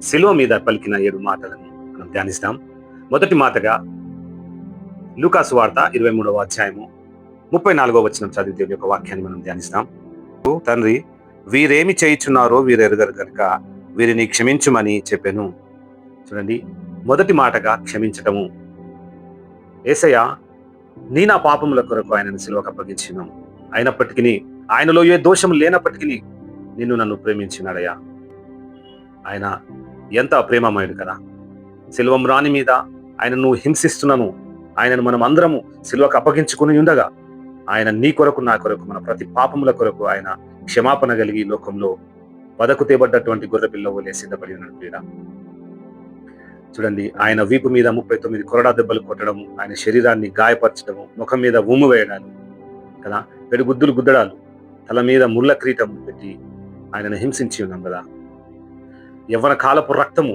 శిలువ మీద పలికిన 7 మాటలను మనం ధ్యానిస్తాం. మొదటి మాటగా లూకా సువార్త 23వ అధ్యాయము 34వ వచనం చదివి దేవుని యొక్క వాక్యాన్ని మనం ధ్యానిస్తాం. తండ్రి, వీరేమి చేయుచున్నారో వీరు ఎరుగరు గనుక వీరిని క్షమించుమని చెప్పెను. చూడండి, మొదటి మాటగా క్షమించటము. యేసయ్య నా పాపముల కొరకు ఆయనను సిలువకు అప్పగించినాను. అయినప్పటికీ ఆయనలో ఏ దోషం లేనప్పటికీ నన్ను ప్రేమించినాడయ్యా. ఆయన ఎంత ప్రేమమయుడు కదా. సిలువ రాణి మీద ఆయనను హింసిస్తున్నాను, ఆయనను మనం అందరము సిలువకు అప్పగించుకుని ఉండగా ఆయన నీ కొరకు నా కొరకు మన ప్రతి పాపముల కొరకు ఆయన క్షమాపణ కలిగి లోకంలో వదకు తేబడ్డటువంటి గొర్రెపిల్ల వలె సిద్ధపడి ఉన్నాడు. ప్రియుడా, చూడండి, ఆయన వీపు మీద 39 కొరడా దెబ్బలు కొట్టడము, ఆయన శరీరాన్ని గాయపరచడము, ముఖం మీద ఉమ్ము వేయడాలు కదా, పెడుగుద్దులు గుద్దడాలు, తల మీద ముళ్ళ క్రీటం పెట్టి ఆయనను హింసించి ఉన్నాం కదా. యవ్వన కాలపు రక్తము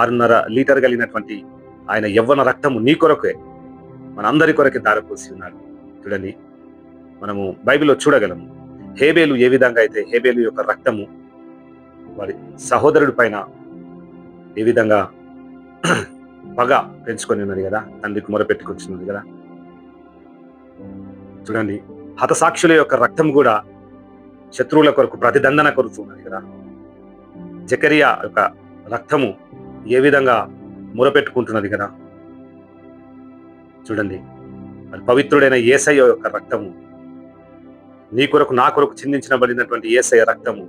6.5 లీటర్ కలిగినటువంటి ఆయన యవ్వన రక్తము నీ కొరకే, మనందరి కొరకే దారపోసి ఉన్నాడు. చూడండి, మనము బైబిల్లో చూడగలము హేబేలు ఏ విధంగా అయితే హేబేలు యొక్క రక్తము వాడి సహోదరుడి పైన ఏ విధంగా పగ పెంచుకొని ఉన్నది కదా, తండ్రికి మొరపెట్టుకొచ్చినది కదా. చూడండి, హతసాక్షుల యొక్క రక్తం కూడా శత్రువుల కొరకు ప్రతిదండన కొరుతున్నది కదా. జకరియా యొక్క రక్తము ఏ విధంగా మొరపెట్టుకుంటున్నది కదా. చూడండి, మరి పవిత్రుడైన యేసయ్య యొక్క రక్తము, నీ కొరకు నా కొరకు చిందించబడినటువంటి యేసయ్య రక్తము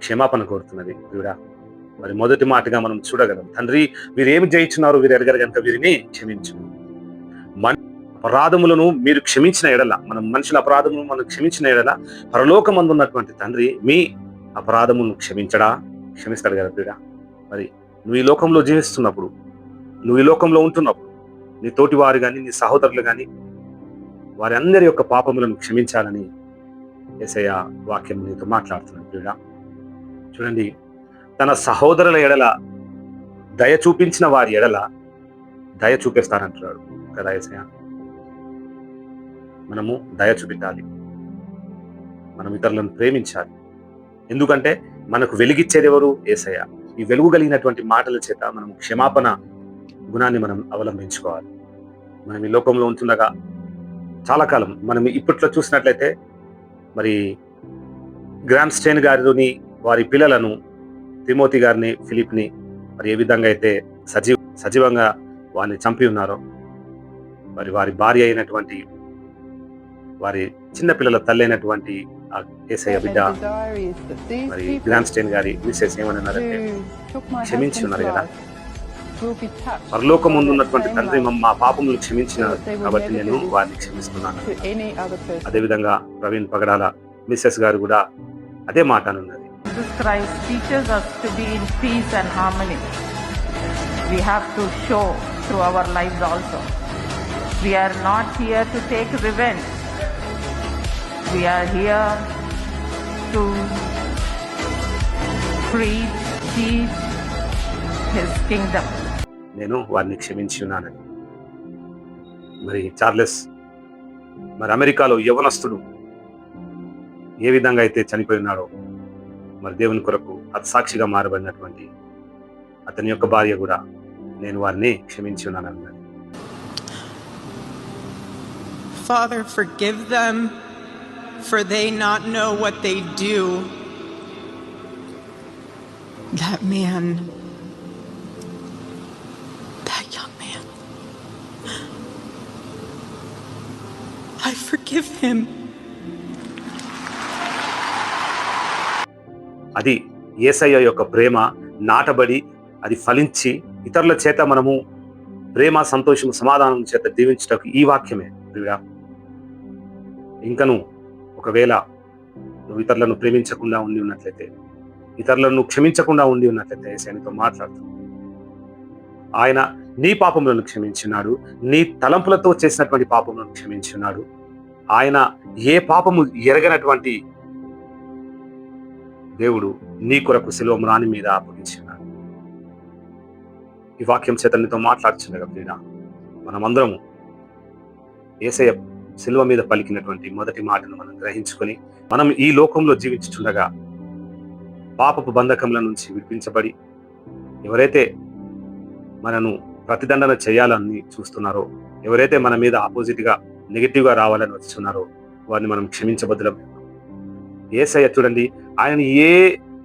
క్షమాపణ కోరుతున్నది. ప్రియుడా, మరి మొదటి మాటగా మనం చూడగలం, తండ్రి, వీరేమి జయించున్నారు వీరు ఎరగరు కనుక వీరిని క్షమించు. మన అపరాధములను మీరు క్షమించిన ఎడల, మనం మనుషుల అపరాధములను మనం క్షమించిన ఎడల పరలోకమందు ఉన్నటువంటి తండ్రి మీ అపరాధములను క్షమిస్తాడు కదా. ప్రియుడా, మరి నువ్వు ఈ లోకంలో జీవిస్తున్నప్పుడు, నువ్వు ఈ లోకంలో ఉంటున్నప్పుడు నీ తోటి వారు కానీ నీ సహోదరులు కానీ వారి అందరి యొక్క పాపములను క్షమించాలని యేసయ్య వాక్యం నీతో మాట్లాడుతున్నాడు. ప్రియుడా, చూడండి, తన సహోదరుల ఎడల దయ చూపించిన వారి ఎడల దయ చూపిస్తానంటున్నాడు కదా యేసయ్య. మనము దయ చూపించాలి, మనం ఇతరులను ప్రేమించాలి. ఎందుకంటే మనకు వెలిగిచ్చేది ఎవరు? యేసయ్య. ఈ వెలుగు కలిగినటువంటి మాటల చేత మనం క్షమాపణ గుణాన్ని మనం అవలంబించుకోవాలి. మనం ఈ లోకంలో ఉంటుండగా చాలా కాలం మనం ఇప్పట్లో చూసినట్లయితే మరి గ్రామ్ స్టెయిన్ గారిని, వారి పిల్లలను, తిమోతి గారిని, ఫిలిప్ని మరి ఏ విధంగా అయితే సజీవంగా వారిని చంపి ఉన్నారో, మరి వారి భార్య అయినటువంటి, వారి చిన్న పిల్లల తల్లి అయినటువంటి యేసయ్య బిడ్డ మరి గ్రామ్ స్టెయిన్ గారి మిసెస్ ఏమన్నారంటే క్షమించి ఉన్నారు కదా. పరలోకం ముందు ఉన్నటువంటి తండ్రి మా పాపములు క్షమించినారు కాబట్టి నేను వారిని క్షమిస్తున్నాను. అదేవిధంగా ప్రవీణ్ పగడాల మిసెస్ గారు కూడా అదే మాట అనున్నది. Jesus Christ teaches us to be in peace and harmony. We have to show through our lives also. We are not here to take revenge. We are here to preach, teach His kingdom. నేను వారిని క్షమించి ఉన్నానని. మరి Charles, మరి అమెరికాలో యవనస్తుడు ఏ విధంగా అయితే చనిపోయి ఉన్నాడో, మరి దేవుని కొరకు సాక్షిగా మారబడినటువంటి అతని యొక్క భార్య కూడా నేను వారిని క్షమించి ఉన్నానన్నది. Father, forgive them, for they not know what they do. That man, that young man, I forgive him. అది యేసయ్య యొక్క ప్రేమ నాటబడి అది ఫలించి ఇతరుల చేత మనము ప్రేమ, సంతోషం, సమాధానం చేత దీవించటకు ఈ వాక్యమే. ప్రియుడా, ఇంకను ఒకవేళ నువ్వు ఇతరులను ప్రేమించకుండా ఉండి ఉన్నట్లయితే, ఇతరులను క్షమించకుండా ఉండి ఉన్నట్లయితే యేసయ్యతో మాట్లాడుతున్నావు. ఆయన నీ పాపములను క్షమించున్నాడు, నీ తలంపులతో చేసినటువంటి పాపములను క్షమించున్నాడు. ఆయన ఏ పాపము ఎరగనటువంటి దేవుడు నీ కొరకు సిలువ రాణి మీద అప్పగించున్నాడు. ఈ వాక్యం చేత నీతో మాట్లాడుచుండగా ప్రియుడా, మనమందరము యేసయ్య సిలువ మీద పలికినటువంటి మొదటి మాటను మనం గ్రహించుకొని మనం ఈ లోకంలో జీవించుచుండగా పాపపు బంధకముల నుంచి విడిపించబడి ఎవరైతే మనను ప్రతిదండన చేయాలని చూస్తున్నారో, ఎవరైతే మన మీద ఆపోజిట్గా నెగిటివ్గా రావాలని వస్తున్నారో వారిని మనం క్షమించబద్దులం. యేసయ్య చూడండి, ఆయన ఏ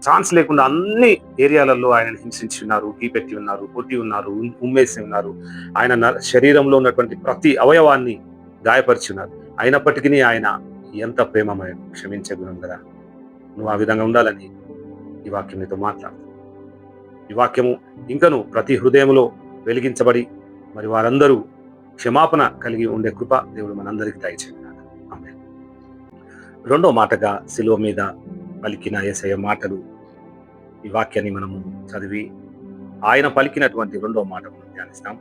ఛాన్స్ లేకుండా అన్ని ఏరియాలలో ఆయనను హింసించి ఉన్నారు, కీపెట్టి ఉన్నారు, కొట్టి ఉన్నారు, ఉమ్మేసి ఉన్నారు. ఆయన శరీరంలో ఉన్నటువంటి ప్రతి అవయవాన్ని గాయపరిచి ఉన్నారు. అయినప్పటికీ ఆయన ఎంత ప్రేమమయం, క్షమించే గుణం కదా. నువ్వు ఆ విధంగా ఉండాలని ఈ వాక్యం నీతో మాట్లాడు. ఈ వాక్యము ఇంకను ప్రతి హృదయంలో వెలిగించబడి మరి వారందరూ క్షమాపణ కలిగి ఉండే కృప దేవుడు మనందరికీ దయచేయను. ఆమేన్. రెండో మాటగా శిలువ మీద పలికిన యేసయ్య మాటలు, ఈ వాక్యాన్ని మనము చదివి ఆయన పలికినటువంటి రెండో మాట మనం ధ్యానిస్తాం.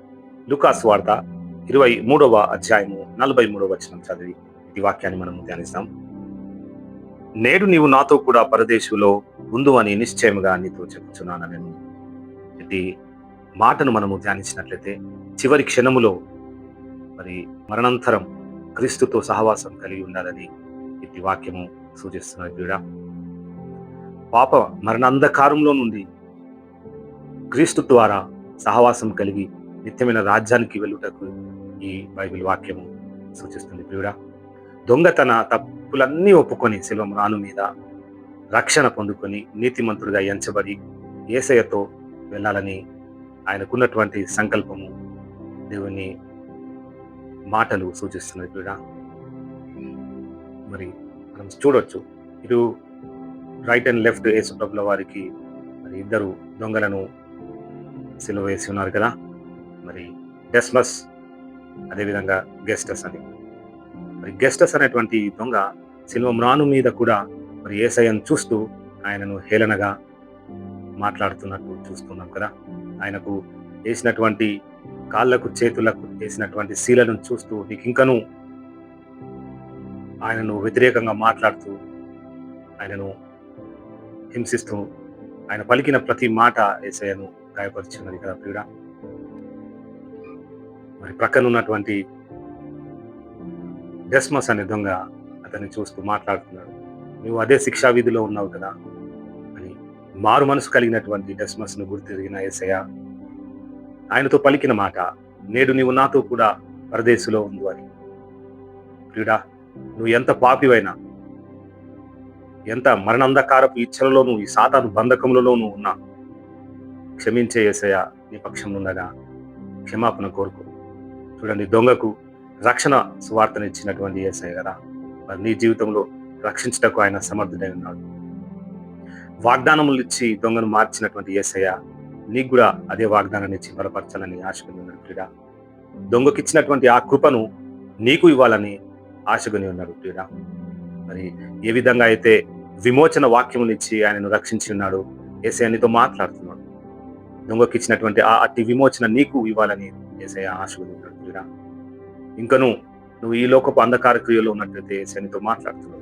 లూకాసు వార్త 23వ అధ్యాయము 43వ వచనం చదివి ఈ వాక్యాన్ని మనము ధ్యానిస్తాం. నేడు నీవు నాతో కూడా పరదేశంలో ఉందు అని నిశ్చయముగా నీతో చెప్పుచున్నాను. నేను ఇది మాటను మనము ధ్యానించినట్లయితే చివరి క్షణములో మరి మరణాంతరం క్రీస్తుతో సహవాసం కలిగి ఉండాలని ఇది వాక్యము సూచిస్తున్నది. కూడా పాప మరణాంధకారంలో నుండి క్రీస్తు ద్వారా సహవాసం కలిగి నిత్యమైన రాజ్యానికి వెళ్ళుటకు ఈ బైబిల్ వాక్యము సూచిస్తుంది. ప్రియుడా, దొంగతన తప్పులన్నీ ఒప్పుకొని శిలువ మ్రాను మీద రక్షణ పొందుకొని నీతిమంతుడిగా ఎంచబడి యేసయ్యతో వెళ్ళాలని ఆయనకున్నటువంటి సంకల్పము దేవుని మాటలు సూచిస్తున్నది. కూడా మరి మనం చూడొచ్చు, ఇటు రైట్ అండ్ లెఫ్ట్ యేసు ప్రభుల వారికి మరి ఇద్దరు దొంగలను సిలువ వేసి ఉన్నారు కదా. మరి డెస్మస్, అదేవిధంగా గెస్టస్ అని. మరి గెస్టస్ అనేటువంటి దొంగ సిలువ మ్రాను మీద కూడా మరి యేసయ్యను చూస్తూ ఆయనను హేళనగా మాట్లాడుతున్నట్టు చూస్తున్నాం కదా. ఆయనకు వేసినటువంటి కాళ్ళకు చేతులకు వేసినటువంటి శీలను చూస్తూ నీకు ఇంకను ఆయనను వ్యతిరేకంగా మాట్లాడుతూ ఆయనను హింసిస్తూ ఆయన పలికిన ప్రతి మాట యేసయ్యను గాయపరిచినది కదా ప్రియుడా. మరి ప్రక్కన ఉన్నటువంటి డెస్మస్ అనే దొంగ అతన్ని చూస్తూ మాట్లాడుతున్నాడు, నువ్వు అదే శిక్షా విధిలో ఉన్నావు కదా అని. మారు మనసు కలిగినటువంటి డెస్మస్ ను గుర్తిరిగిన యేసయ్య ఆయనతో పలికిన మాట, నేడు నీవు నాతో కూడా పరదేశంలో ఉండు అని. ప్రియుడా, నువ్వు ఎంత పాపివైనా, ఎంత మరణంధకారపు ఇచ్చలలోనూ ఈ సాతాను బంధకములలోనూ ఉన్నా క్షమించే యేసయ్య నీ పక్షంలో ఉండగా క్షమాపణ కోరుకో. చూడండి, దొంగకు రక్షణ సువార్తనిచ్చినటువంటి యేసయ్య కదా, మరి నీ జీవితంలో రక్షించటకు ఆయన సమర్థుడై ఉన్నాడు. వాగ్దానములు ఇచ్చి దొంగను మార్చినటువంటి యేసయ్య నీకు కూడా అదే వాగ్దానాన్ని ఇచ్చి బలపరచాలని ఆశగా ఉన్నాడు. ప్రియుడా, దొంగకిచ్చినటువంటి ఆ కృపను నీకు ఇవ్వాలని ఆశగా ఉన్నాడు. ప్రియుడా, మరి ఏ విధంగా అయితే విమోచన వాక్యములు ఇచ్చి ఆయనను రక్షించి ఉన్నాడు, యేసయ్య నీతో మాట్లాడుతున్నాడు. దొంగకి ఇచ్చినటువంటి ఆ అట్టి విమోచన నీకు ఇవ్వాలని యేసయ్య ఆశగా ఉన్నాడు. ప్రియుడా, ఇంకను నువ్వు ఈ లోకపు అంధకార క్రియలో ఉన్నట్లయితే యేసయ్య నీతో మాట్లాడుతున్నాడు.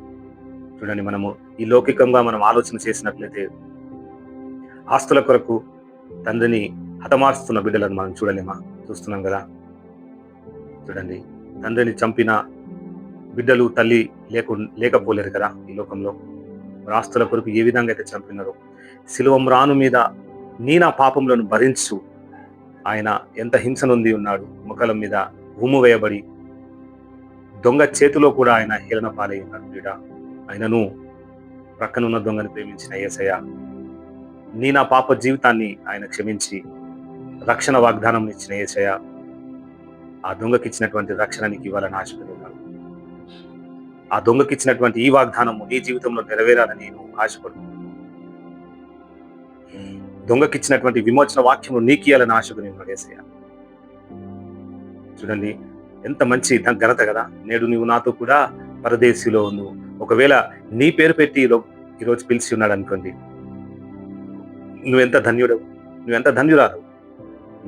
చూడండి, మనము ఈ లౌకికంగా మనం ఆలోచన చేసినట్లయితే ఆస్తుల కొరకు తండ్రిని హతమారుస్తున్న బిడ్డలను మనం చూడలేమా? చూస్తున్నాం కదా. చూడండి, తండ్రిని చంపిన బిడ్డలు తల్లి లేకపోలేరు కదా ఈ లోకంలో. ఆస్తుల కొరకు ఏ విధంగా అయితే చంపినారో, సిలువ మ్రాను మీద నీ నా పాపములను భరించు ఆయన ఎంత హింసనొంది ఉన్నాడు. ముఖం మీద ఉమ్ము వేయబడి దొంగ చేతిలో కూడా ఆయన హేళన పాలై ఉన్నాడు. ప్రియుడా, ఆయనను ప్రక్కనున్న దొంగని ప్రేమించిన యేసయ్య నీ నా పాప జీవితాన్ని ఆయన క్షమించి రక్షణ వాగ్దానం ఇచ్చిన యేసయ్య ఆ దొంగకి ఇచ్చినటువంటి రక్షణ నీకు ఇవ్వాలని ఆశపడి ఉన్నాడు. ఆ దొంగకి ఇచ్చినటువంటి ఈ వాగ్దానము నీ జీవితంలో నెరవేరాలని నేను ఆశపడు. దొంగకి ఇచ్చినటువంటి విమోచన వాక్యము నీకు ఇవ్వాలని ఆశపడి ఉన్నాడు యేసయ్య. చూడండి, ఎంత మంచి ఘనత కదా. నేడు నీవు నాతో కూడా పరదేశిలో ఉండు. ఒకవేళ నీ పేరు పెట్టి ఈరోజు పిలిచి ఉన్నాడు అనుకోండి, నువ్వెంత ధన్యుడవు, నువ్వెంత ధన్యురాలు.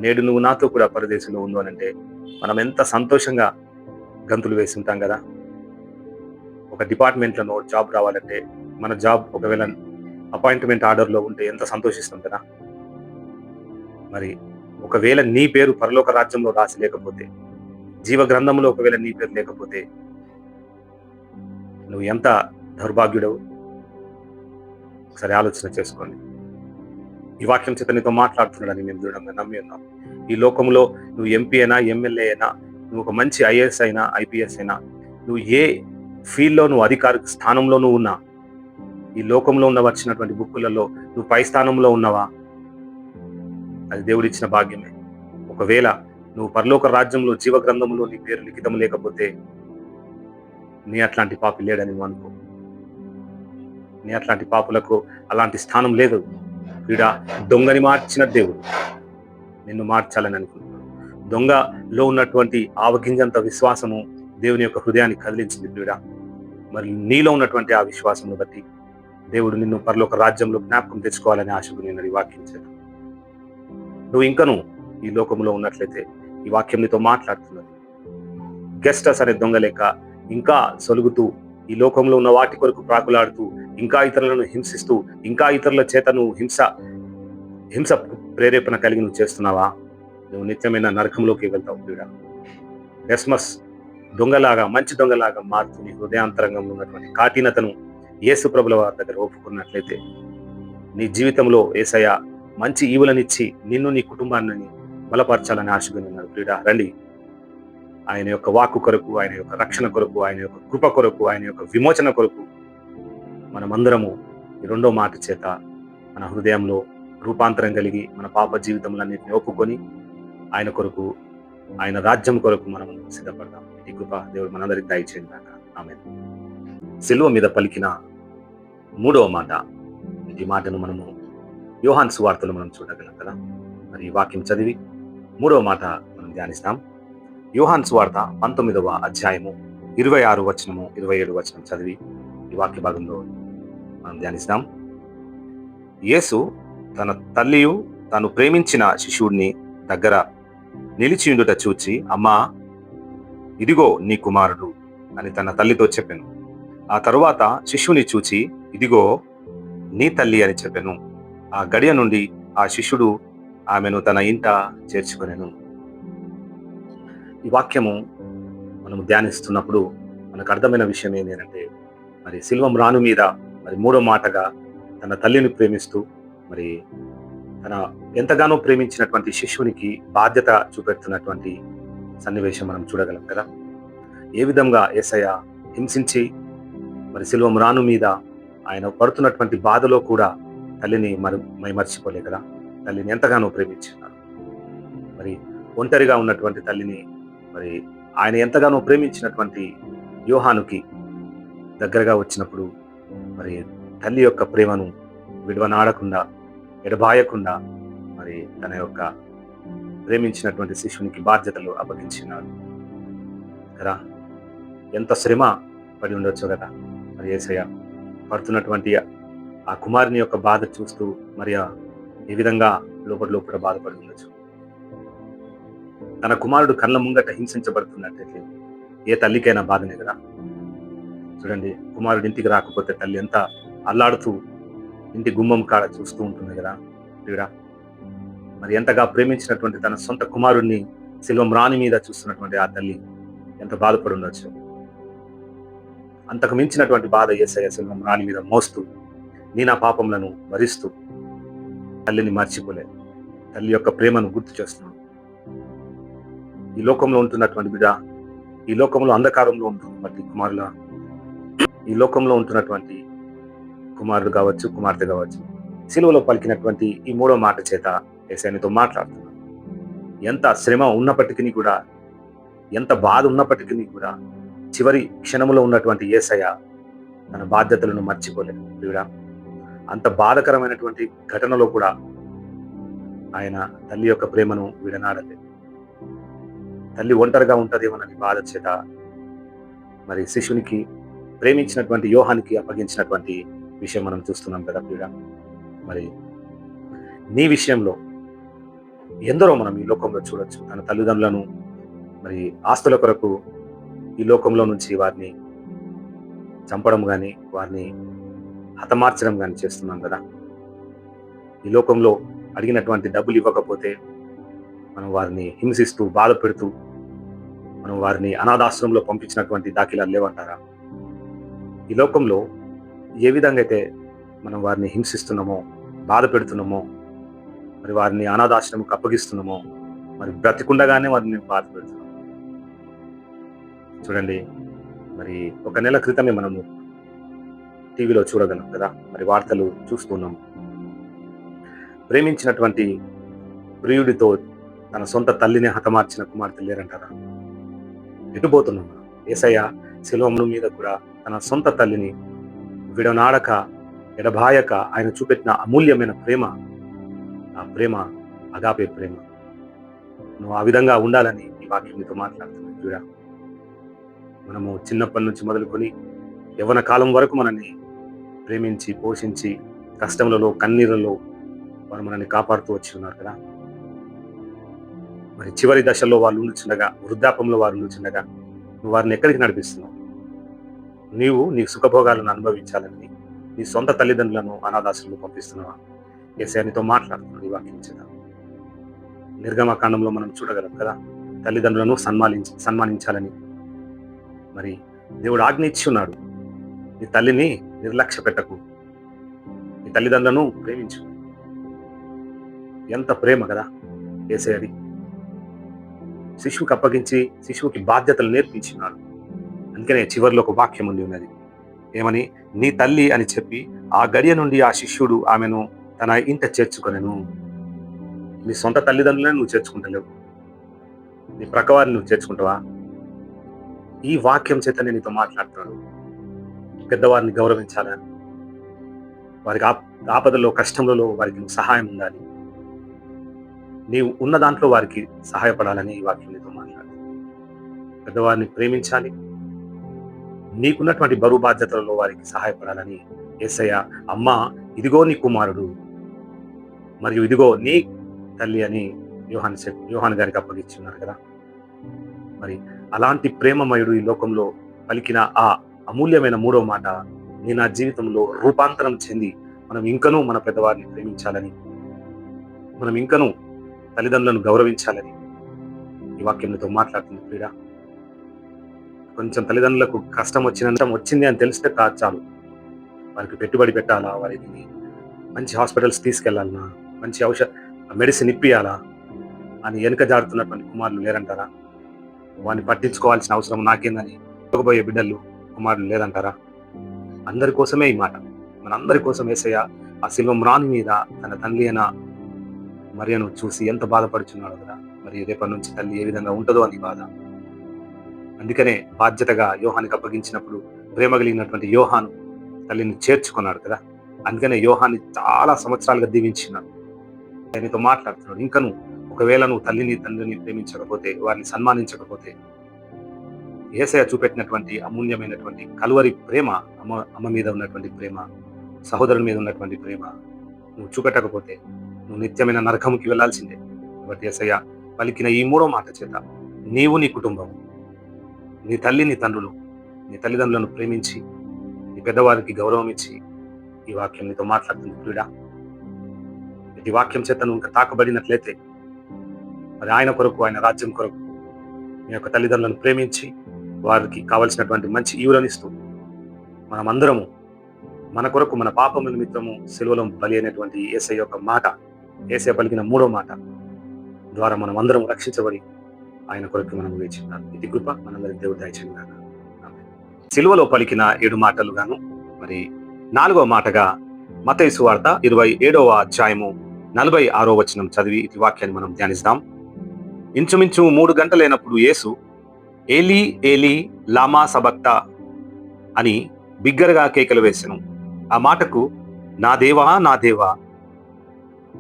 నేడు నువ్వు నాతో కూడా పరదేశంలో ఉండు అని అంటే మనం ఎంత సంతోషంగా గంతులు వేసి ఉంటాం కదా. ఒక డిపార్ట్మెంట్లో జాబ్ రావాలంటే మన జాబ్ ఒకవేళ అపాయింట్మెంట్ ఆర్డర్లో ఉంటే ఎంత సంతోషిస్తాం కదా. మరి ఒకవేళ నీ పేరు పరలోక రాజ్యంలో రాసి లేకపోతే, జీవ గ్రంథంలో ఒకవేళ నీ పేరు లేకపోతే నువ్వు ఎంత దౌర్భాగ్యుడవు ఒకసారి ఆలోచన చేసుకోండి. ఈ వాక్యం చేత నీతో మాట్లాడుతున్నాడని మేము దృఢంగా నమ్మి ఉన్నాం. ఈ లోకంలో నువ్వు ఎంపీ అయినా, ఎమ్మెల్యే అయినా, నువ్వు ఒక మంచి ఐఏఎస్ అయినా, ఐపీఎస్ అయినా, నువ్వు ఏ ఫీల్డ్లో నువ్వు అధికారిక స్థానంలో నువ్వు ఉన్నా, ఈ లోకంలో ఉన్న వచ్చినటువంటి బుక్కులలో నువ్వు పై స్థానంలో ఉన్నావా? అది దేవుడిచ్చిన భాగ్యమే. ఒకవేళ నువ్వు పరలోక రాజ్యంలో జీవ గ్రంథంలో నీ పేరు లిఖితం లేకపోతే నీ అట్లాంటి పాపి లేడని నువ్వు అనుకో. నీ అట్లాంటి పాపులకు అలాంటి స్థానం లేదు. వీడా దొంగని మార్చిన దేవుడు నిన్ను మార్చాలని అనుకుంటున్నాడు. దొంగలో ఉన్నటువంటి ఆవగింజంత విశ్వాసము దేవుని యొక్క హృదయాన్ని కదిలించింది వీడా. మరి నీలో ఉన్నటువంటి ఆ విశ్వాసమును బట్టి దేవుడు నిన్ను పరలోక రాజ్యంలో జ్ఞాపకం తెచ్చుకోవాలని ఆశకు నేను ఈ వాక్యం చేత. నువ్వు ఇంకను ఈ లోకంలో ఉన్నట్లయితే ఈ వాక్యం నీతో మాట్లాడుతున్నది. గెస్టస్ అనే దొంగ లేక ఇంకా సొలుగుతూ ఈ లోకంలో ఉన్న వాటి కొరకు ప్రాకులాడుతూ, ఇంకా ఇతరులను హింసిస్తూ, ఇంకా ఇతరుల చేత నువ్వు హింస ప్రేరేపణ కలిగి నువ్వు చేస్తున్నావా? నువ్వు నిత్యమైన నరకంలోకి వెళ్తావు వీడా. డెస్మస్ దొంగలాగా, మంచి దొంగలాగా మారుతూ నీ హృదయాంతరంగంలో ఉన్నటువంటి కాఠినతను యేసు ప్రభుల వారి దగ్గర ఒప్పుకున్నట్లయితే నీ జీవితంలో యేసయ్య మంచి ఈవులనిచ్చి నిన్ను, నీ కుటుంబాన్ని బలపరచాలని ఆశగా ఉన్నారు వీడా. రండి, ఆయన యొక్క వాక్కు కొరకు, ఆయన యొక్క రక్షణ కొరకు, ఆయన యొక్క కృప కొరకు, ఆయన యొక్క విమోచన కొరకు మనమందరము ఈ రెండో మాట చేత మన హృదయంలో రూపాంతరం కలిగి మన పాప జీవితములన్నింటినీ ఒప్పుకొని ఆయన కొరకు, ఆయన రాజ్యం కొరకు మనం సిద్ధపడదాం. ఈ కృప దేవుడు మనందరికి దయచేయండి కాక. ఆమేన్. సిలువ మీద పలికిన మూడవ మాట, ఈ మాటను మనము యోహాను సువార్తలో మనం చూడగలం కదా. మరి ఈ వాక్యం చదివి మూడవ మాట మనం ధ్యానిస్తాం. యోహాను సువార్త 19వ అధ్యాయము 26 వచనము 27 వచనం చదివి ఈ వాక్య భాగంలో మనం ధ్యానిస్తాం. యేసు తన తల్లియు తాను ప్రేమించిన శిశువుడిని దగ్గర నిలిచియుండుట చూచి, అమ్మా, ఇదిగో నీ కుమారుడు అని తన తల్లితో చెప్పెను. ఆ తరువాత శిశువుని చూచి, ఇదిగో నీ తల్లి అని చెప్పెను. ఆ గడియ నుండి ఆ శిష్యుడు ఆమెను తన ఇంట చేర్చుకొనెను. ఈ వాక్యము మనము ధ్యానిస్తున్నప్పుడు మనకు అర్థమైన విషయం ఏంటంటే, మరి సిల్వం రాను మీద మరి మూడో మాటగా తన తల్లిని ప్రేమిస్తూ, మరి తన ఎంతగానో ప్రేమించినటువంటి శిష్యునికి బాధ్యత చూపెడుతున్నటువంటి సన్నివేశం మనం చూడగలం కదా. ఏ విధంగా యేసయ్య హింసించి మరి సిల్వం రాను మీద ఆయన పడుతున్నటువంటి బాధలో కూడా తల్లిని మర్చిపోలే కదా. తల్లిని ఎంతగానో ప్రేమించినారు. మరి ఒంటరిగా ఉన్నటువంటి తల్లిని మరి ఆయన ఎంతగానో ప్రేమించినటువంటి యోహానుకి దగ్గరగా వచ్చినప్పుడు మరి తల్లి యొక్క ప్రేమను విడవనాడకుండా, ఎడబాయకుండా మరి తన యొక్క ప్రేమించినటువంటి శిష్యునికి బాధ్యతలు అప్పగించినాడు కదా. ఎంత శ్రమ పడి ఉండొచ్చు కదా. మరి యేసయ్య పడుతున్నటువంటి ఆ కుమారుని యొక్క బాధ చూస్తూ మరి ఏ విధంగా లోపల బాధపడి ఉండొచ్చు. తన కుమారుడు కళ్ళ ముంగట హింసించబడుతున్నట్లయితే ఏ తల్లికైనా బాధనే కదా. చూడండి, కుమారుడు ఇంటికి రాకపోతే తల్లి ఎంత అల్లాడుతూ ఇంటి గుమ్మం కాడ చూస్తూ ఉంటుంది కదా వీడా. మరి ఎంతగా ప్రేమించినటువంటి తన సొంత కుమారుడిని సిల్వం రాణి మీద చూస్తున్నటువంటి ఆ తల్లి ఎంత బాధపడి ఉండొచ్చు. అంతకు మించినటువంటి బాధ యేసయ్య సిల్వం రాణి మీద మోస్తూ, నీ నా పాపములను భరిస్తూ తల్లిని మర్చిపోలే, తల్లి యొక్క ప్రేమను గుర్తు చేస్తున్నాడు. ఈ లోకంలో ఉంటున్నటువంటి బిడ్డ, ఈ లోకంలో అంధకారంలో ఉంటున్నటువంటి కుమారుల, ఈ లోకంలో ఉంటున్నటువంటి కుమారుడు కావచ్చు, కుమార్తె కావచ్చు, సిలువలో పలికినటువంటి ఈ మూడో మాట చేత యేసయ్యతో మాట్లాడుతున్నాడు. ఎంత శ్రమ ఉన్నప్పటికీ కూడా, ఎంత బాధ ఉన్నప్పటికీ కూడా చివరి క్షణంలో ఉన్నటువంటి యేసయ్య తన బాధ్యతలను మర్చిపోలేదు వీడా. అంత బాధకరమైనటువంటి ఘటనలో కూడా ఆయన తల్లి యొక్క ప్రేమను విడనాడలేదు. తల్లి ఒంటరిగా ఉంటదేమోనని బాధ చేత మరి శిష్యునికి, ప్రేమించినటువంటి యోహానికి అప్పగించినటువంటి విషయం మనం చూస్తున్నాం కదా వీడా. మరి నీ విషయంలో ఎందరో మనం ఈ లోకంలో చూడొచ్చు. తన తల్లిదండ్రులను మరి ఆస్తుల కొరకు ఈ లోకంలో నుంచి వారిని చంపడం కానీ, వారిని హతమార్చడం కానీ చేస్తున్నాం కదా. ఈ లోకంలో అడిగినటువంటి డబ్బులు ఇవ్వకపోతే మనం వారిని హింసిస్తూ, బాధ పెడుతూ, మనం వారిని అనాథాశ్రమంలో పంపించినటువంటి దాఖలాలు లేవంటారా? ఈ లోకంలో ఏ విధంగా అయితే మనం వారిని హింసిస్తున్నామో, బాధ పెడుతున్నామో, మరి వారిని అనాథాశ్రమకు అప్పగిస్తున్నామో, మరి బ్రతికుండగానే వారిని బాధ పెడుతున్నాం. చూడండి, మరి ఒక నెల క్రితమే మనము టీవీలో చూడగలం కదా, మరి వార్తలు చూస్తున్నాం. ప్రేమించినటువంటి ప్రియుడితో తన సొంత తల్లిని హతమార్చిన కుమార్తె లేరంటారా? ఎటుపోతున్నాం మనం? యేసయ్య శిలువ మీద కూడా తన సొంత తల్లిని విడనాడక ఎడబాయక ఆయన చూపెట్టిన అమూల్యమైన ప్రేమ, ఆ ప్రేమ అగాపే ప్రేమ. నువ్వు ఆ విధంగా ఉండాలని ఈ వాక్యం నీతో మాట్లాడుతున్నాను. చూడ, మనము చిన్నప్పటి నుంచి మొదలుకొని యవ్వన కాలం వరకు మనల్ని ప్రేమించి పోషించి కష్టములలో కన్నీరులలో వారు మనల్ని కాపాడుతూ వచ్చి ఉన్నారు కదా. మరి చివరి దశలో వాళ్ళు ఉండుచుండగా, వృద్ధాపంలో వారు ఉండుచుండగా నువ్వు వారిని ఎక్కడికి నడిపిస్తున్నావు? నీవు నీ సుఖభోగాలను అనుభవించాలని నీ సొంత తల్లిదండ్రులను అనాథాశ్రమంలో పంపిస్తున్నావా? యేసయ్య నీతో మాట్లాడుతున్నాడు ఈ వాక్యం చేత. నిర్గమకాండంలో మనం చూడగలం కదా, తల్లిదండ్రులను సన్మానించాలని మరి దేవుడు ఆజ్ఞ ఇచ్చి ఉన్నాడు. నీ తల్లిని నిర్లక్ష్య పెట్టకు, నీ తల్లిదండ్రులను ప్రేమించు. ఎంత ప్రేమ కదా యేసయ్యది. శిశువుకి అప్పగించి శిశువుకి బాధ్యతలు నేర్పించినాడు. అందుకనే చివరిలో ఒక వాక్యం ఉంది ఉన్నది, ఏమని? నీ తల్లి అని చెప్పి ఆ గడియ నుండి ఆ శిష్యుడు ఆమెను తన ఇంట చేర్చుకొనెను. నీ సొంత తల్లిదండ్రులను నువ్వు చేర్చుకుంటలేవు, నీ ప్రక్కవారిని నువ్వు చేర్చుకుంటావా? ఈ వాక్యం చేత నేను నీతో మాట్లాడుతున్నాను. పెద్దవారిని గౌరవించాలని, వారికి ఆపదలో కష్టంలో వారికి నువ్వు సహాయం ఉండాలి, నీవు ఉన్న దాంట్లో వారికి సహాయపడాలని ఈ వాక్యం నీతో మాట్లాడుతున్నాను. పెద్దవారిని ప్రేమించాలి, నీకున్నటువంటి బరువు బాధ్యతలలో వారికి సహాయపడాలని యేసయ్య, అమ్మ ఇదిగో నీ కుమారుడు మరియు ఇదిగో నీ తల్లి అని యోహాను గారికి అప్పగిస్తున్నారు కదా. మరి అలాంటి ప్రేమమయుడు ఈ లోకంలో పలికిన ఆ అమూల్యమైన మూడో మాట, నేను నా జీవితంలో రూపాంతరం చెంది మనం ఇంకనూ మన పెద్దవారిని ప్రేమించాలని, మనం ఇంకనూ తల్లిదండ్రులను గౌరవించాలని ఈ వాక్యంతో మాట్లాడుతుంది. ప్రియుడా, కొంచెం తల్లిదండ్రులకు కష్టం వచ్చింది అని తెలిస్తే కాదు చాలు, వారికి పెట్టుబడి పెట్టాలా, వారికి మంచి హాస్పిటల్స్ తీసుకెళ్లాలన్నా, మంచి మెడిసిన్ ఇప్పియాలా అని వెనుక జారుతున్నటువంటి కుమారులు లేరంటారా? వారిని పట్టించుకోవాల్సిన అవసరం నాకేందని పోయే బిడ్డలు కుమారులు లేదంటారా? అందరి కోసమే ఈ మాట, మనందరి కోసం యేసయ్య ఆ శిలువ మ్రాను మీద తన తల్లి అయిన మరియను చూసి ఎంత బాధపడుచున్నాడు కదా. మరి రేపటి నుంచి తల్లి ఏ విధంగా ఉంటుందో అని బాధ. అందుకనే బాధ్యతగా యోహానికి అప్పగించినప్పుడు ప్రేమ కలిగినటువంటి యోహాను తల్లిని చేర్చుకున్నాడు కదా. అందుకనే యోహాన్ని చాలా సంవత్సరాలుగా దీవించినాడు. ఆయనతో మాట్లాడుతున్నాడు, ఇంకను ఒకవేళ నువ్వు తల్లిని తండ్రిని ప్రేమించకపోతే, వారిని సన్మానించకపోతే, యేసయ్య చూపెట్టినటువంటి అమూల్యమైనటువంటి కలువరి ప్రేమ, అమ్మ మీద ఉన్నటువంటి ప్రేమ, సహోదరుని మీద ఉన్నటువంటి ప్రేమ నువ్వు చూపెట్టకపోతే నువ్వు నిత్యమైన నరకముకి వెళ్లాల్సిందే. కాబట్టి యేసయ్య పలికిన ఈ మూడో మాట చేత నీవు, నీ కుటుంబం, నీ తల్లి, నీ తండ్రులు, నీ తల్లిదండ్రులను ప్రేమించి నీ పెద్దవారికి గౌరవం ఇచ్చి ఈ వాక్యం నీతో మాట్లాడుతుంది. ప్రియుడా, ఈ వాక్యం చేత నువ్వు ఇంకా తాకబడినట్లయితే మరి ఆయన కొరకు, ఆయన రాజ్యం కొరకు మీ యొక్క తల్లిదండ్రులను ప్రేమించి వారికి కావలసినటువంటి మంచి ఈవులనిస్తూ మనమందరము మన కొరకు మన పాపముల నిమిత్తము సిలువలో బలి అయినటువంటి యేసయ్య యొక్క మాట, యేసయ్య పలికిన మూడో మాట ద్వారా మనం అందరం రక్షించబడి ఆయన కొరకు మనం వేచి ఉన్నాం. ఇది కృప మనందరికి దేవుడు దయచేయగాక. సిలువలో పలికిన 7 మాటలు గాను మరి 4వ మాటగా మత్తయి సువార్త 27వ అధ్యాయము 46వ వచనం చదివి ఈ వాక్యాన్ని మనం ధ్యానిస్తాం. ఇంచుమించు 3 గంటలైనప్పుడు యేసు ఏలీ ఏలీ లామా సబక్తా అని బిగ్గరగా కేకలు వేసెను. ఆ మాటకు నా దేవా నా దేవా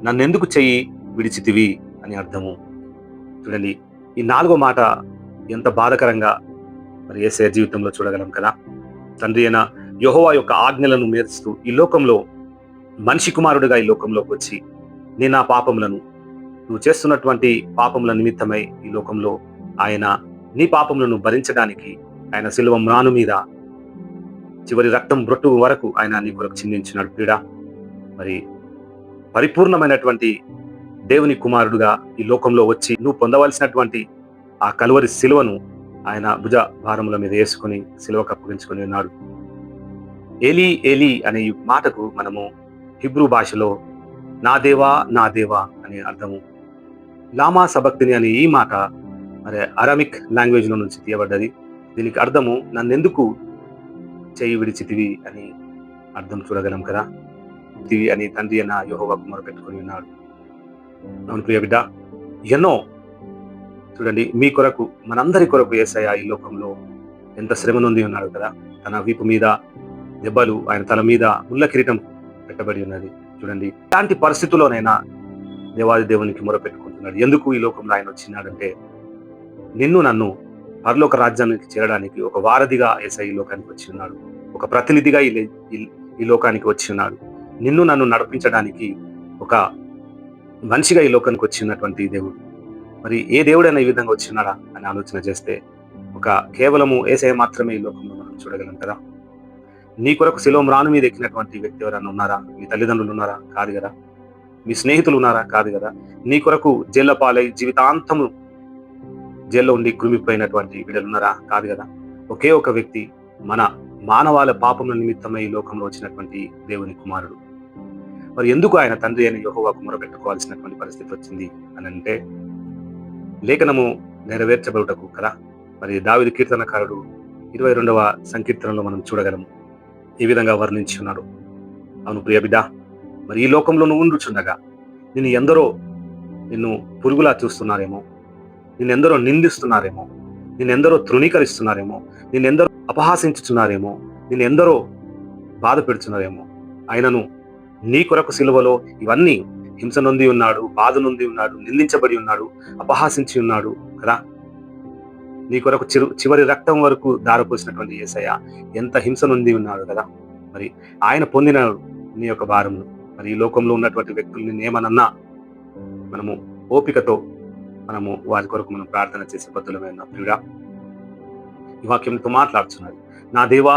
నన్నెందుకు చెయ్యి విడిచితివి అని అర్థము. చూడండి, ఈ 4వ మాట ఎంత బాధకరంగా మరి యేసయ్య జీవితంలో చూడగలం కదా. తండ్రి అయిన యెహోవా యొక్క ఆజ్ఞలను మేరుస్తూ ఈ లోకంలో మనిషి కుమారుడిగా ఈ లోకంలోకి వచ్చి నేను ఆ పాపములను, నువ్వు చేస్తున్నటువంటి పాపముల నిమిత్తమై ఈ లోకంలో ఆయన నీ పాపములను భరించడానికి ఆయన శిలువ మ్రాను మీద చివరి రక్తం బ్రొట్టు వరకు ఆయన నీ కొరకు చిందించినాడు. ప్రియుడా, మరి పరిపూర్ణమైనటువంటి దేవుని కుమారుడుగా ఈ లోకంలో వచ్చి నువ్వు పొందవలసినటువంటి ఆ కలువరి శిలువను ఆయన భుజ భారముల మీద వేసుకుని శిలువకు అప్పగించుకొని ఉన్నాడు. ఏలీ ఏలీ అనే ఈ మాటకు మనము హిబ్రూ భాషలో నా దేవా నా దేవా అనే అర్థము. లామా సబక్తిని అనే ఈ మాట మరి అరామిక్ లాంగ్వేజ్ లో నుంచి తీయబడ్డది. దీనికి అర్థము నన్నెందుకు చేయి విడిచితివి అని అర్థం చూడగలం కదా. అని తండ్రి అయిన యెహోవాకు మొరపెట్టుకొని ఉన్నాడు. అవును ప్రియ బిడ్డ, ఎన్నో చూడండి మీ కొరకు మనందరి కొరకు యేసయ్య ఈ లోకంలో ఎంత శ్రమ నొంది ఉన్నాడు కదా. తన వీపు మీద దెబ్బలు, ఆయన తల మీద ముళ్ళ కిరీటం పెట్టబడి ఉన్నది. చూడండి ఇలాంటి పరిస్థితుల్లోనైనా దేవాది దేవునికి మొరపెట్టుకుంటున్నాడు. ఎందుకు ఈ లోకంలో ఆయన వచ్చినాడంటే నిన్ను నన్ను పరలోక రాజ్యానికి చేరడానికి ఒక వారధిగా యేసయ్య ఈ లోకానికి వచ్చి ఉన్నాడు. ఒక ప్రతినిధిగా ఈ లోకానికి వచ్చి ఉన్నాడు. నిన్ను నన్ను నడిపించడానికి ఒక మనిషిగా ఈ లోకానికి వచ్చి ఉన్నటువంటి దేవుడు. మరి ఏ దేవుడైనా ఈ విధంగా వచ్చి ఉన్నాడా అని ఆలోచన చేస్తే ఒక కేవలము యేసయ్య మాత్రమే ఈ లోకంలో మనం చూడగలం కదా. నీ కొరకు శిలోం రాను మీద ఎక్కినటువంటి వ్యక్తి ఎవరైనా ఉన్నారా? మీ తల్లిదండ్రులు ఉన్నారా? కాదు కదా. మీ స్నేహితులు ఉన్నారా? కాదు కదా. నీ కొరకు జైల్లో పాలై జీవితాంతము జైల్లో ఉండి కృమిపోయినటువంటి బిడ్డలు ఉన్నారా? కాదు కదా. ఒకే ఒక వ్యక్తి మన మానవాళ పాపముల నిమిత్తమై ఈ లోకంలో వచ్చినటువంటి దేవుని కుమారుడు. మరి ఎందుకు ఆయన తండ్రి అయిన యెహోవాకు మొరపెట్టుకోవాల్సినటువంటి పరిస్థితి వచ్చింది అని అంటే లేఖనము నెరవేర్చబడుటకు కదా. మరి దావీదు కీర్తనకారుడు 22వ సంకీర్తనలో మనం చూడగలము ఈ విధంగా వర్ణించి ఉన్నాడు. అవును ప్రియ బిడ్డ, మరి ఈ లోకంలో నువ్వు ఉండుచుండగా నిన్ను పురుగులా చూస్తున్నారేమో, నిన్నెందరో నిందిస్తున్నారేమో, నిన్నెందరో తృణీకరిస్తున్నారేమో, నిన్నెందరో అపహాసించుచున్నారేమో, నిన్నెందరో బాధ పెడుతున్నారేమో. ఆయనను నీ కొరకు సిలువలో ఇవన్నీ హింస నొంది ఉన్నాడు, బాధ నొంది ఉన్నాడు, నిందించబడి ఉన్నాడు, అపహాసించి ఉన్నాడు కదా. నీ కొరకు చివరి రక్తం వరకు దారపోసినటువంటి యేసయ్య ఎంత హింస నొంది ఉన్నాడు కదా. మరి ఆయన పొందినాడు నీ యొక్క భారమును. మరి ఈ లోకంలో ఉన్నటువంటి వ్యక్తుల్ని ఏమనన్నా మనము ఓపికతో మనము వారి కొరకు మనం ప్రార్థన చేసే బద్దులమైన ప్రియుడా, ఈ వాక్యంతో మాట్లాడుతున్నాడు. నా దేవా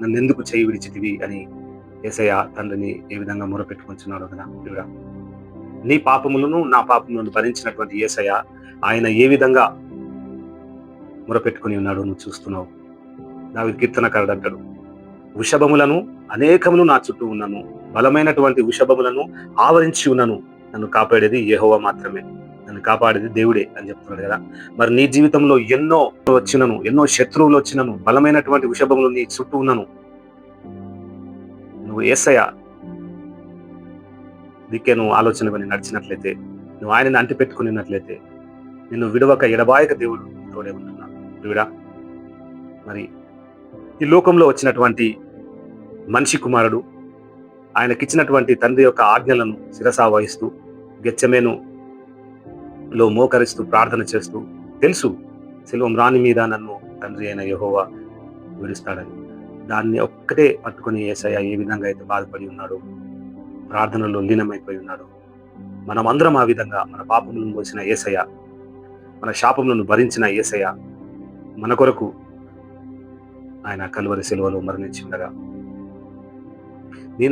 నన్ను ఎందుకు చేయి విడిచితివి అని యేసయ్య తండ్రిని ఏ విధంగా మొరపెట్టుకుంటున్నాడు కదా ప్రియుడా. నీ పాపములను నా పాపములను భరించినటువంటి యేసయ్య ఆయన ఏ విధంగా మొరపెట్టుకుని ఉన్నాడు నువ్వు చూస్తున్నావు. దావీదు కీర్తనకారుడు అంటాడు, వృషభములను అనేకములు నా చుట్టూ ఉన్నాను, బలమైనటువంటి వృషభములను ఆవరించి ఉన్నాను, నన్ను కాపాడేది యెహోవా మాత్రమే, నన్ను కాపాడేది దేవుడే అని చెప్తున్నాడు కదా. మరి నీ జీవితంలో ఎన్నో శత్రువులు వచ్చినను, బలమైనటువంటి వృషభములు నీ చుట్టూ ఉన్నాను. నువ్వు యేసయ్య దిక్కే నువ్వు ఆలోచన కొని నడిచినట్లయితే, నువ్వు ఆయనని అంటిపెట్టుకున్నట్లయితే, నిన్ను విడవక ఎడబాయక దేవుడు తోడే ఉంటున్నాడు ప్రియుడా. మరి ఈ లోకంలో వచ్చినటువంటి మనిషి కుమారుడు ఆయనకిచ్చినటువంటి తండ్రి యొక్క ఆజ్ఞలను శిరసా వహిస్తూ గెత్సెమేనులో మోకరిస్తూ ప్రార్థన చేస్తూ తెలుసు శిలువ రాణి మీద నన్ను తండ్రి అయిన యెహోవా విడుస్తాడని. దాన్ని ఒక్కటే పట్టుకొని యేసయ్య ఏ విధంగా అయితే బాధపడి ఉన్నాడో, ప్రార్థనలో లీనమైపోయి ఉన్నాడు. మనమందరం ఆ విధంగా మన పాపములను మోసిన యేసయ్య, మన శాపములను భరించిన యేసయ్య మన కొరకు ఆయన కల్వరి శిలువలో మరణించి ఉండగా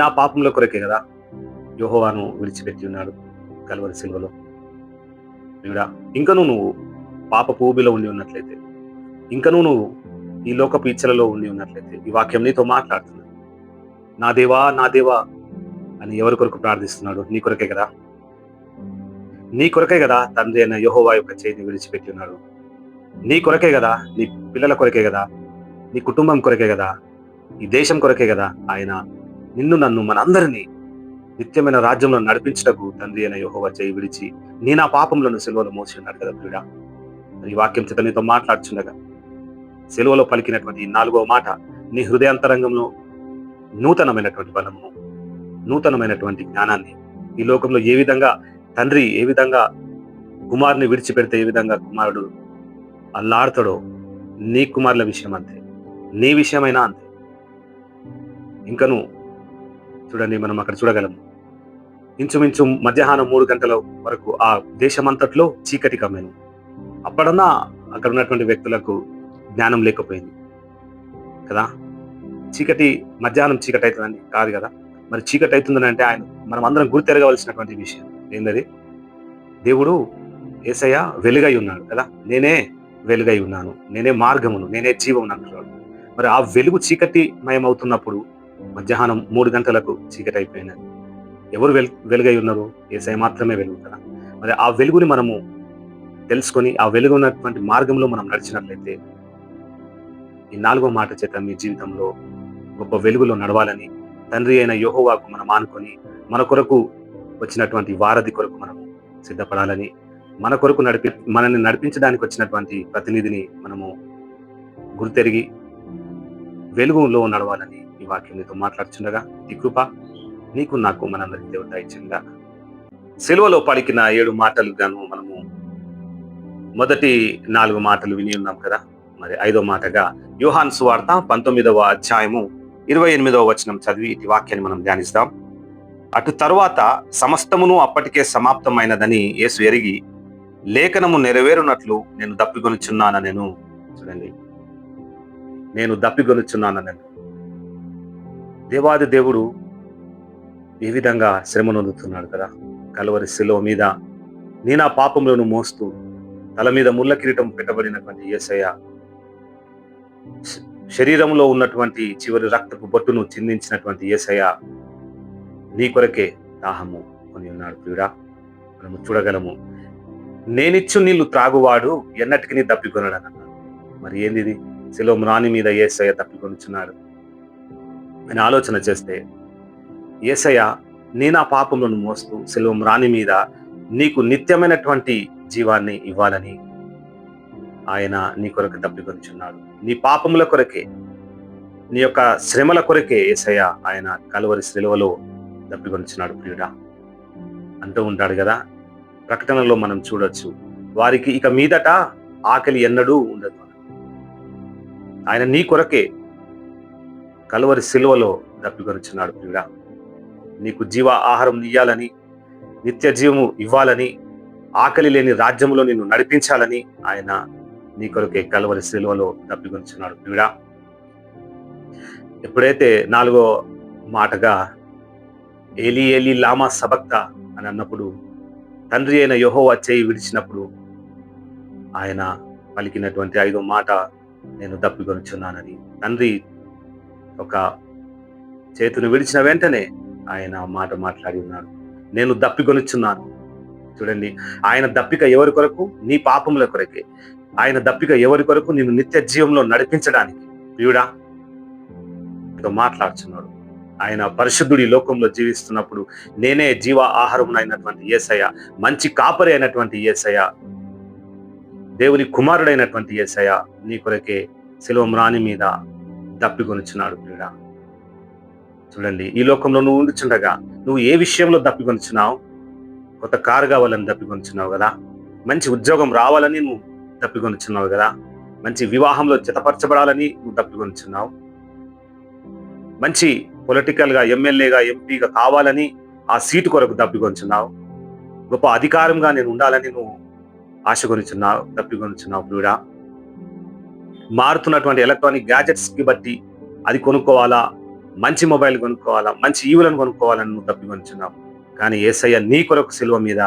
నా పాపముల కొరకే కదా యెహోవాను విడిచిపెట్టి ఉన్నాడు కల్వరి శిలువలో. ఇంకనూ నువ్వు పాపపు ఊబిలో ఉండి ఉన్నట్లయితే, ఇంకనూ నువ్వు ఈ లోకపు ఇచ్చలలో ఉండి ఉన్నట్లయితే ఈ వాక్యం నీతో మాట్లాడుతున్నాడు. నా దేవా అని ఎవరి కొరకు ప్రార్థిస్తున్నాడు? నీ కొరకే కదా. నీ కొరకే కదా తండ్రి అయిన యెహోవా యొక్క చేతిని విడిచిపెట్టి ఉన్నాడు. నీ కొరకే కదా, నీ పిల్లల కొరకే కదా, నీ కుటుంబం కొరకే కదా, ఈ దేశం కొరకే కదా ఆయన నిన్ను నన్ను మనందరినీ నిత్యమైన రాజ్యంలో నడిపించటకు తండ్రి అయిన యెహోవా చేయి విడిచి నా పాపములను సిలువలో మోసి ఉన్నాడు కదా ప్రియుడా. ఈ వాక్యం చేత నీతో మాట్లాడుచుండగా సిలువలో పలికినటువంటి 4వ మాట నీ హృదయాంతరంగంలో నూతనమైనటువంటి బలమును, నూతనమైనటువంటి జ్ఞానాన్ని, ఈ లోకంలో ఏ విధంగా తండ్రి ఏ విధంగా కుమారుని విడిచిపెడితే ఏ విధంగా కుమారుడు అల్లాడతాడో నీ కుమారుల విషయం అంతే, నీ విషయమైనా అంతే. ఇంకను చూడండి, మనం అక్కడ చూడగలము ఇంచుమించు మధ్యాహ్నం 3 గంటల వరకు ఆ దేశమంతట్లో చీకటి కమ్మెను. అప్పుడన్నా అక్కడ ఉన్నటువంటి వ్యక్తులకు జ్ఞానం లేకపోయింది కదా. మధ్యాహ్నం చీకటి అవుతుందండి కాదు కదా. మరి చీకటి అవుతుందని అంటే ఆయన మనం అందరం గుర్తెరగవలసినటువంటి విషయం ఏంటది? దేవుడు యేసయ్య వెలుగై ఉన్నాడు కదా. నేనే వెలుగై ఉన్నాను, నేనే మార్గమును, నేనే జీవమును అంటున్నాడు. మరి ఆ వెలుగు చీకటి మయమవుతున్నప్పుడు మధ్యాహ్నం 3 గంటలకు చీకటి అయిపోయినది. ఎవరు వెలుగై ఉన్నారు? యేసయ్య మాత్రమే వెలుగు కదా. మరి ఆ వెలుగుని మనము తెలుసుకొని ఆ వెలుగు ఉన్నటువంటి మార్గంలో మనం నడిచినట్లయితే ఈ 4వ మాట చేత మీ జీవితంలో గొప్ప వెలుగులో నడవాలని, తండ్రి అయిన యెహోవాకు మనం ఆనుకొని మన కొరకు వచ్చినటువంటి వారధి కొరకు మనము సిద్ధపడాలని, మన కొరకు మనల్ని నడిపించడానికి వచ్చినటువంటి ప్రతినిధిని మనము గుర్తెరిగి వెలుగులో నడవాలని ఈ వాక్యం నీతో మాట్లాడుచుండగా ఈ కృప నీకు నాకు మనందరికి దేవుడు దయచేయంగా. సిలువలో పలికిన 7 మాటలు గాను మనము మొదటి 4 మాటలు విని ఉన్నాం కదా. మరి 5వ మాటగా యోహాను సువార్త 19వ అధ్యాయము 28వ వచనం చదివి ఇటు వాక్యాన్ని మనం ధ్యానిస్తాం. అటు తరువాత సమస్తమును అప్పటికే సమాప్తమైనదని యేసు ఎరిగి లేఖనము నెరవేరునట్లు నేను దప్పికొనుచున్నానెను. చూడండి, నేను దప్పికొనుచున్నానెను. దేవాది దేవుడు ఏ విధంగా శ్రమ నొందుతున్నాడు కదా. కలువరి శిలువ మీద నీ నా పాపములను మోస్తూ తల మీద ముళ్ళ కిరీటం పెట్టబడినటువంటి యేసయ్య శరీరంలో ఉన్నటువంటి చివరి రక్తపు బొట్టును చిందించినటువంటి యేసయ్య నీ కొరకే దాహము కొని ఉన్నాడు. ప్రియుడా, మనము చూడగలము. నేనిచ్చు నీళ్లు త్రాగువాడు ఎన్నటికి దప్పికొనడు అన్నాడు. మరి ఏంది? శిలువ మ్రాని మీద యేసయ్య తప్పికొనుచున్నాడు అని ఆలోచన చేస్తే, యేసయ్య నీ నా పాపములను మోస్తూ శిలువ మ్రాని మీద నీకు నిత్యమైనటువంటి జీవాన్ని ఇవ్వాలని ఆయన నీ కొరకు దప్పికొనుచున్నాడు. నీ పాపముల కొరకే, నీ యొక్క శ్రమల కొరకే యేసయ్య ఆయన కలువరి శిలువలో దప్పికొనుచున్నాడు. ప్రియుడా, అంటూ ఉంటాడు కదా. ప్రకటనలో మనం చూడొచ్చు, వారికి ఇక మీదట ఆకలి ఎన్నడూ ఉండదు. ఆయన నీ కొరకే కలువరి శిలువలో దప్పికొనుచున్నాడు. ప్రియుడా, నీకు జీవ ఆహారం ఇయ్యాలని, నిత్య జీవము ఇవ్వాలని, ఆకలి లేని రాజ్యములో నిన్ను నడిపించాలని ఆయన నీ కొరకే కలువరి శిలువలో దప్పికొనుచున్నాడు. ప్రియుడా, ఎప్పుడైతే 4వ మాటగా ఏలీ ఏలీ లామా సబక్తా అని అన్నప్పుడు, తండ్రి అయిన యెహోవా చేయి విడిచినప్పుడు ఆయన పలికినటువంటి 5వ మాట నేను దప్పికొనుచున్నానని. తండ్రి ఒక చేతును విడిచిన వెంటనే ఆయన మాట మాట్లాడి ఉన్నాడు, నేను దప్పికొనుచున్నాను. చూడండి, ఆయన దప్పిక ఎవరి కొరకు? నీ పాపముల కొరకే. ఆయన దప్పిక ఎవరి కొరకు? నిన్ను నిత్య జీవంలో నడిపించడానికి. ప్రియుడా, మాట్లాడుచున్నాడు. ఆయన పరిశుద్ధుడి లోకంలో జీవిస్తున్నప్పుడు నేనే జీవ ఆహారం అయినటువంటి యేసయ్య, మంచి కాపరి అయినటువంటి యేసయ్య, దేవుని కుమారుడైనటువంటి యేసయ్య నీ కొరకే శిలువ మ్రాని మీద దప్పికొనుచున్నాడు. ప్రియుడా, చూడండి, ఈ లోకంలో నువ్వు ఉండుచుండగా నువ్వు ఏ విషయంలో దప్పికొనుచున్నావు? కొత్త కారు కావాలని దప్పికొనుచున్నావు కదా. మంచి ఉద్యోగం రావాలని నువ్వు దప్పికొనుచున్నావు కదా. మంచి వివాహంలో జతపరచబడాలని నువ్వు దప్పికొనుచున్నావు. మంచి పొలిటికల్ గా, ఎమ్మెల్యేగా, ఎంపీగా కావాలని ఆ సీటు కొరకు దప్పికొనుచున్నావు. గొప్ప అధికారంగా నేను ఉండాలని నువ్వు దప్పికొనుచున్నావు. ప్రియుడా, మారుతున్నటువంటి ఎలక్ట్రానిక్ గ్యాజెట్స్ కి బట్టి అది కొనుక్కోవాలా, మంచి మొబైల్ కొనుక్కోవాలా, మంచి ఈవులను కొనుక్కోవాలని నువ్వు దప్పికొనుచున్నావు. కానీ యేసయ్య నీ కొరకు శిలువ మీద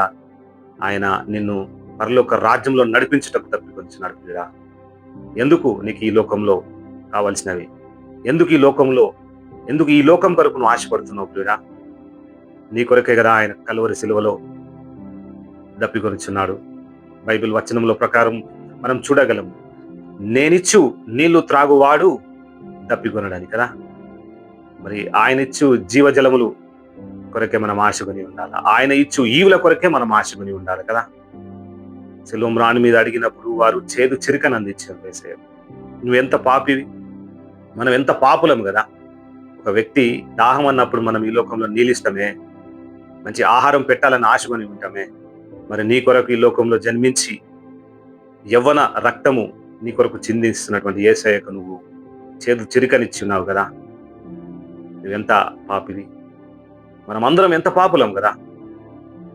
ఆయన నిన్ను పరలోక రాజ్యంలో నడిపించుటకు దప్పికొనుచున్నాడు. ప్రియుడా, ఎందుకు నీకు ఈ లోకంలో కావలసినవి? ఎందుకు ఈ లోకం కొరకు నువ్వు ఆశపడుతున్నావు? ప్రియుడా, నీ కొరకే కదా ఆయన కలువరి శిలువలో దప్పికొనుచున్నాడు. బైబిల్ వచనంలో ప్రకారం మనం చూడగలము, నేనిచ్చు నీళ్లు త్రాగువాడు దప్పికొనడానికి కదా. మరి ఆయన ఇచ్చు జీవజలములు కొరకే మనం ఆశకొని ఉండాలి. ఆయన ఇచ్చు ఈవుల కొరకే మనం ఆశకొని ఉండాలి కదా. శిలువ మ్రాని మీద అడిగినప్పుడు వారు చేదు చిరుకని అందించారు. యేసయ్య, నువ్వెంత పాపివి, మనం ఎంత పాపులం కదా. ఒక వ్యక్తి దాహం అన్నప్పుడు మనం ఈ లోకంలో నీళ్ళిష్టమే, మంచి ఆహారం పెట్టాలని ఆశకొని ఉంటామే. మరి నీ కొరకు ఈ లోకంలో జన్మించి యవ్వన రక్తము నీ కొరకు చిందిస్తున్నటువంటి యేసయ్యకు నువ్వు చేదు చిరుకనిచ్చి ఉన్నావు కదా. నువ్వెంత పాపివి, మనం అందరం ఎంత పాపులం కదా.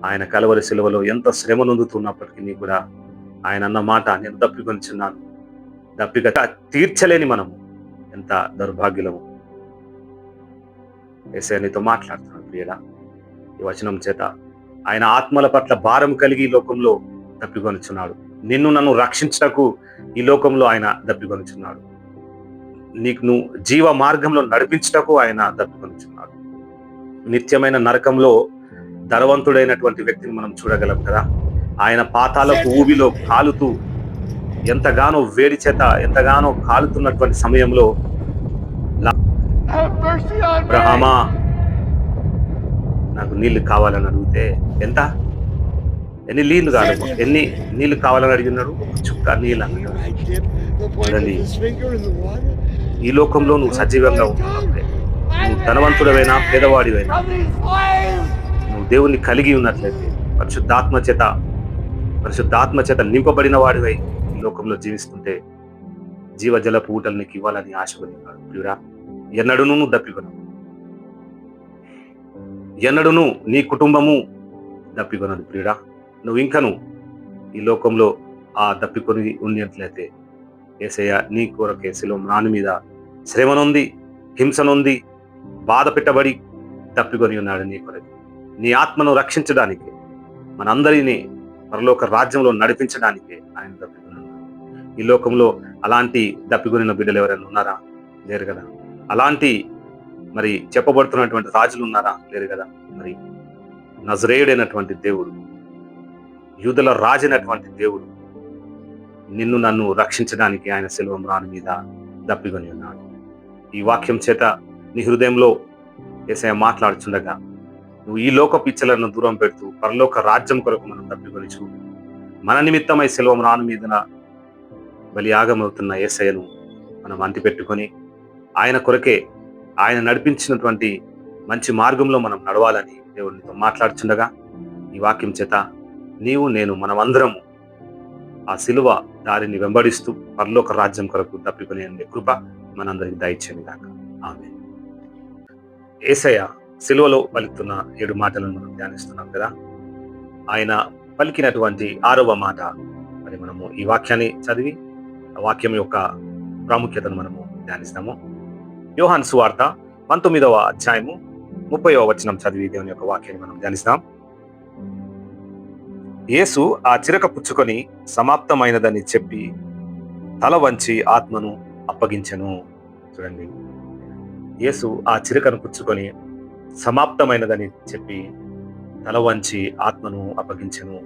ఆయన కలువరి శిలువలో ఎంత శ్రమ నొందుతున్నప్పటికీ కూడా ఆయన అన్న మాట, నేను దప్పికొనుచున్నాను. దప్పిక తీర్చలేని మనము ఎంత దౌర్భాగ్యులము. యేసయ్య నీతో మాట్లాడుతున్నాడు. ప్రియుడా, ఈ వచనం చేత ఆయన ఆత్మల పట్ల భారం కలిగి ఈ లోకంలో దప్పికొనుచున్నాడు. నిన్ను నన్ను రక్షించటకు ఈ లోకంలో ఆయన దప్పికొనుచున్నాడు. నీకు నువ్వు జీవ మార్గంలో నడిపించటకు ఆయన దప్పికొనుచున్నాడు. నిత్యమైన నరకంలో ధనవంతుడైనటువంటి వ్యక్తిని మనం చూడగలం కదా. ఆయన పాతాళపు ఊబిలో కాలుతూ ఎంతగానో వేడి చేత ఎంతగానో కాలుతున్నటువంటి సమయంలో అబ్రహామా నాకు నీళ్లు కావాలని అడిగితే ఎన్ని నీళ్లు కాదు ఎన్ని నీళ్లు కావాలని అడిగినాడు? ఒక చుక్క నీళ్ళు అన్నాడు. చూడండి, ఈ లోకంలో నువ్వు సజీవంగా ఉన్నట్లే, నువ్వు ధనవంతుడవైనా పేదవాడివైనా, నువ్వు దేవుణ్ణి కలిగి ఉన్నట్లయితే, పరిశుద్ధాత్మ చేత నింపబడిన వాడివై ఈ లోకంలో జీవిస్తుంటే జీవజలపు ఊటలు నీకు ఇవ్వాలని ఆశపడి ఉన్నాడు. ప్రియుడా, ఎన్నడూనూ నువ్వు దప్పికొనవు, ఎన్నడూనూ నీ కుటుంబము దప్పికొనదు. ప్రియుడా, నువ్వు ఇంకను ఈ లోకంలో ఆ దప్పికొని ఉన్నట్లయితే యేసయ్య నీ కొరకే శిలువ మ్రాను మీద శ్రమనుంది, హింసనుంది, బాధ పెట్టబడి తప్పికొని ఉన్నాడు నీ కొరకు. నీ ఆత్మను రక్షించడానికి, మనందరినీ పరలోక రాజ్యంలో నడిపించడానికి ఆయన తప్పికొని ఉన్నాడు. ఈ లోకంలో అలాంటి తప్పికొనిన బిడ్డలు ఎవరైనా ఉన్నారా? లేరు కదా. అలాంటి మరి చెప్పబడుతున్నటువంటి రాజులు ఉన్నారా? లేరు కదా. మరి నజరేయుడైనటువంటి దేవుడు, యూదుల రాజైనటువంటి దేవుడు నిన్ను నన్ను రక్షించడానికి ఆయన శిలువ మ్రాను మీద దప్పికొని ఉన్నాడు. ఈ వాక్యం చేత నీ హృదయంలో యేసయ్య మాట్లాడుచుండగా నువ్వు ఈ లోక పిచ్చలను దూరం పెడుతూ పరలోక రాజ్యం కొరకు మనం దప్పికొనిచు మన నిమిత్తమై శిలువ మ్రాను మీద బలియాగమవుతున్న యేసయ్యను మనం అంటిపెట్టుకొని ఆయన కొరకే ఆయన నడిపించినటువంటి మంచి మార్గంలో మనం నడవాలని దేవునితో మాట్లాడుచుండగా ఈ వాక్యం చేత నీవు నేను మనమందరము ఆ శిలువ దారిని వెంబడిస్తూ పరలోక రాజ్యం కొరకు తప్పికొని కృప మనందరికి దయచేయను గాక. ఆమేన్. యేసయ్య శిలువలో పలుకుతున్న 7 మాటలను మనం ధ్యానిస్తున్నాం కదా. ఆయన పలికినటువంటి 6వ మాట మరి మనము ఈ వాక్యాన్ని చదివి ఆ వాక్యం యొక్క ప్రాముఖ్యతను మనము ధ్యానిస్తాము. యోహాను సువార్త 19వ అధ్యాయము 30వ వచనం చదివి దేవుని యొక్క వాక్యాన్ని మనం ధ్యానిస్తాం. యేసు ఆ చిరక పుచ్చుకొని సమాప్తమైనదని చెప్పి తల వంచి ఆత్మను అప్పగించెను. చూడండి, యేసు ఆ చిరకను పుచ్చుకొని సమాప్తమైనదని చెప్పి తల వంచి ఆత్మను అప్పగించెను.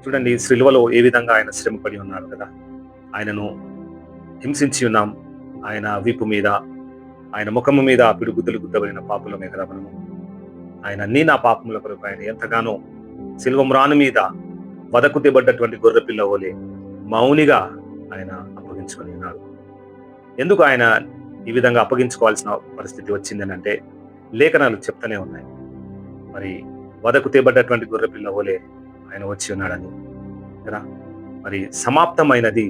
చూడండి, శిలువలో ఏ విధంగా ఆయన శ్రమపడి ఉన్నాడు కదా. ఆయనను హింసించి ఉన్నాం. ఆయన వీపు మీద, ఆయన ముఖము మీద పిడుగుద్దులు గుద్దబడిన పాపులమే కదా మనము. ఆయన నా పాపముల కొరకు ఆయన ఎంతగానో శిలువ మ్రాను మీద వదకు తెబడ్డటువంటి గొర్రె పిల్ల వలె మౌనిగా ఆయన అప్పగించుకొని ఉన్నాడు. ఎందుకు ఆయన ఈ విధంగా అప్పగించుకోవాల్సిన పరిస్థితి వచ్చిందని అంటే లేఖనాలు చెప్తూనే ఉన్నాయి. మరి వదకు తెబడ్డటువంటి గొర్రె పిల్ల వలె ఆయన వచ్చి ఉన్నాడని కదా. మరి సమాప్తమైనది,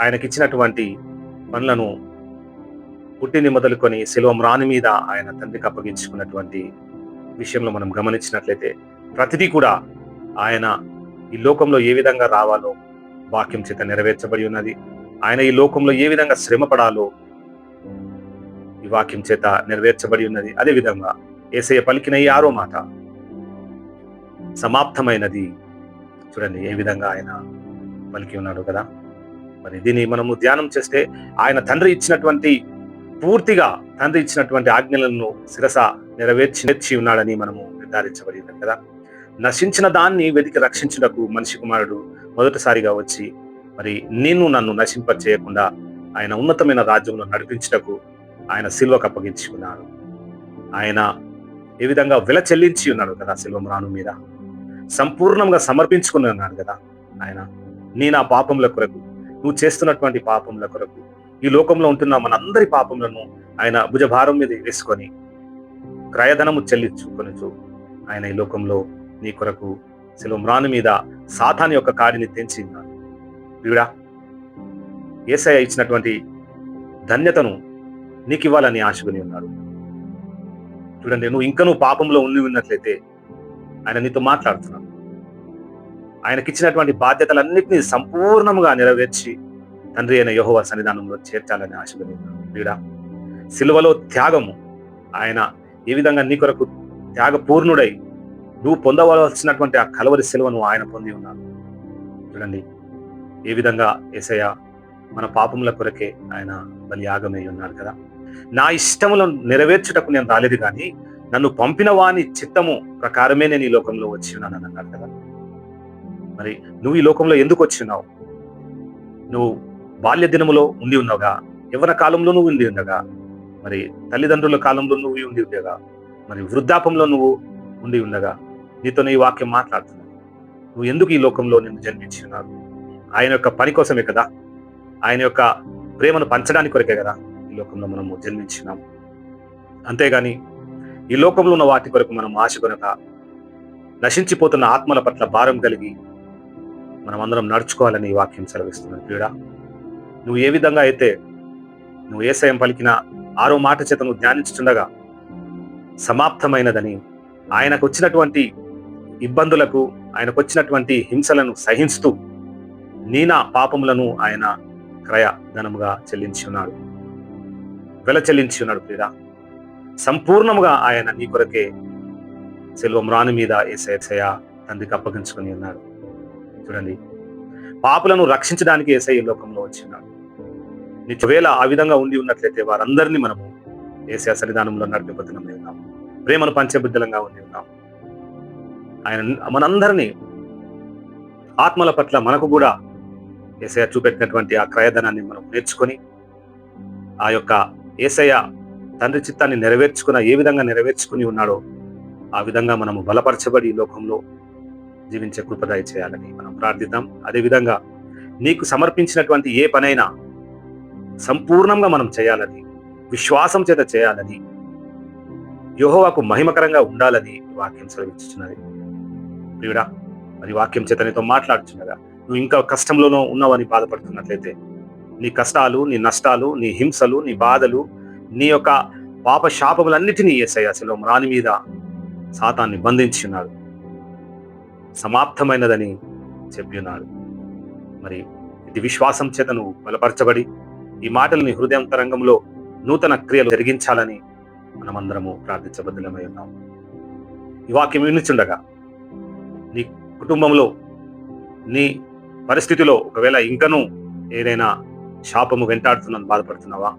ఆయనకిచ్చినటువంటి పనులను పుట్టిని మొదలుకొని శిలువ మ్రాను మీద ఆయన తండ్రికి అప్పగించుకున్నటువంటి విషయంలో మనం గమనించినట్లయితే ప్రతిదీ కూడా ఆయన ఈ లోకంలో ఏ విధంగా రావాలో వాక్యం చేత నెరవేర్చబడి ఉన్నది. ఆయన ఈ లోకంలో ఏ విధంగా శ్రమ పడాలో ఈ వాక్యం చేత నెరవేర్చబడి ఉన్నది. అదే విధంగా యేసయ్య పలికిన ఈ 6వ మాట సమాప్తమైనది. చూడండి ఏ విధంగా ఆయన పలికి ఉన్నాడు కదా. మరి దీన్ని మనము ధ్యానం చేస్తే ఆయన తండ్రి ఇచ్చినటువంటి ఆజ్ఞలను శిరస నెరవేర్చి ఉన్నాడని మనము నిర్ధారించబడి ఉన్నాం కదా. నశించిన దాన్ని వెతికి రక్షించుటకు మనిషి కుమారుడు మొదటిసారిగా వచ్చి మరి నన్ను నశింప చేయకుండా ఆయన ఉన్నతమైన రాజ్యంలో నడిపించుటకు ఆయన శిలువకు అప్పగించుకున్నాడు. ఆయన ఏ విధంగా వెల చెల్లించి ఉన్నాడు కదా శిలువ మ్రాను మీద, సంపూర్ణంగా సమర్పించుకుని ఉన్నాడు కదా. ఆయన నా పాపముల కొరకు, నువ్వు చేస్తున్నటువంటి పాపముల కొరకు, ఈ లోకంలో ఉంటున్న మనందరి పాపములను ఆయన భుజభారం మీద వేసుకొని క్రయధనము చెల్లించుకొనుచు ఆయన ఈ లోకంలో నీ కొరకు శిలువ మ్రాను మీద సాతాను యొక్క కాడిని తెంచి ఉన్నాడు. వీడా, యేసయ్య ఇచ్చినటువంటి ధన్యతను నీకు ఇవ్వాలని ఆశకొని ఉన్నాడు. చూడండి, నువ్వు పాపంలో ఉన్నట్లయితే ఆయన నీతో మాట్లాడుతున్నాడు. ఆయనకిచ్చినటువంటి బాధ్యతలన్నింటినీ సంపూర్ణంగా నెరవేర్చి తండ్రి అయిన యెహోవా సన్నిధానంలో చేర్చాలని ఆశకొని ఉన్నాడు. వీడా, సిలువలో త్యాగము, ఆయన ఏ విధంగా నీ కొరకు త్యాగపూర్ణుడై నువ్వు పొందవలసినటువంటి ఆ కలవరి సిలువను ఆయన పొంది ఉన్నాడు. చూడండి ఏ విధంగా యేసయ్య మన పాపముల కొరకే ఆయన బలియాగమై ఉన్నాడు కదా. నా ఇష్టములను నెరవేర్చుటకు నేను రాలేదు కానీ నన్ను పంపిన వాని చిత్తము ప్రకారమే నేను ఈ లోకంలో వచ్చి ఉన్నాను అని అన్నాడు కదా. మరి నువ్వు ఈ లోకంలో ఎందుకు వచ్చి ఉన్నావు? నువ్వు బాల్య దినములో ఉండి ఉన్నావుగా, యవ్వన కాలంలో నువ్వు ఉండి ఉండగా, మరి తల్లిదండ్రుల కాలంలో నువ్వు ఉండి ఉండగా, మరి వృద్ధాపంలో నువ్వు ఉండి ఉండగా నీతో ఈ వాక్యం మాట్లాడుతున్నావు. నువ్వు ఎందుకు ఈ లోకంలో నిన్ను జన్మించి ఉన్నావు? ఆయన యొక్క పని కోసమే కదా, ఆయన యొక్క ప్రేమను పంచడానికి కొరకే కదా ఈ లోకంలో మనము జన్మించినాం. అంతేగాని ఈ లోకంలో ఉన్న వాటి కొరకు మనం ఆశ కొనక, నశించిపోతున్న ఆత్మల పట్ల భారం కలిగి మనం అందరం నడుచుకోవాలని ఈ వాక్యం సెలవిస్తున్నాను. ప్రియుడా, నువ్వు ఏ విధంగా అయితే నువ్వు యేసయ్య పలికిన 6వ మాట చేత నువ్వు ధ్యానించుతుండగా సమాప్తమైనదని, ఆయనకు వచ్చినటువంటి ఇబ్బందులకు, ఆయనకు వచ్చినటువంటి హింసలను సహించుతూ నీనా పాపములను ఆయన క్రయ ధనముగా చెల్లించి ఉన్నాడు, వెల చెల్లించి ఉన్నాడు. ప్రియుడా, సంపూర్ణముగా ఆయన నీ కొరకే శిలువ మ్రాను మీద యేసయ్య తండ్రికి అప్పగించుకొని ఉన్నాడు. చూడండి, పాపులను రక్షించడానికి యేసయ్య ఈ లోకంలో వచ్చినాడు. ఒకవేళ ఆ విధంగా ఉండి ఉన్నట్లయితే వారందరినీ మనము యేసయ్య సన్నిధానంలో నడిపిపోతున్నాం ఉన్నాం, ప్రేమను పంచబిడ్డలంగా ఉండి ఉన్నాం. ఆయన మనందరినీ ఆత్మల పట్ల మనకు కూడా యేసయ్య చూపెట్టినటువంటి ఆ క్రయధనాన్ని మనం నేర్చుకొని ఆ యొక్క యేసయ్య తండ్రి చిత్తాన్ని ఏ విధంగా నెరవేర్చుకుని ఉన్నాడో ఆ విధంగా మనము బలపరచబడి ఈ లోకంలో జీవించే కృపదయ చేయాలని మనం ప్రార్థిద్దాం. అదేవిధంగా నీకు సమర్పించినటువంటి ఏ పనైనా సంపూర్ణంగా మనం చేయాలని, విశ్వాసం చేత చేయాలని, యెహోవాకు మహిమకరంగా ఉండాలని వాక్యం సెలవిస్తున్నది. ప్రియుడా, మరి వాక్యం చేత నీతో మాట్లాడుచున్నగా నువ్వు ఇంకా కష్టంలోనూ ఉన్నావని బాధపడుతున్నట్లయితే నీ కష్టాలు, నీ నష్టాలు, నీ హింసలు, నీ బాధలు, నీ యొక్క పాప శాపములన్నిటినీ యేసయ్య శిలువ మ్రాను మీద సాతాన్ని బంధించి ఉన్నాడు, సమాప్తమైనదని చెప్పి ఉన్నాడు. మరి ఇది విశ్వాసం చేత నువ్వు బలపరచబడి ఈ మాటలు నీ హృదయాంతరంగంలో నూతన క్రియలు జరిగించాలని మనమందరము ప్రార్థించబద్ధులమై ఉన్నాం. ఈ వాక్యం వినుచుండగా నీ కుటుంబంలో, నీ పరిస్థితిలో ఒకవేళ ఇంకనూ ఏదైనా శాపము వెంటాడుతున్నాను బాధపడుతున్నావా?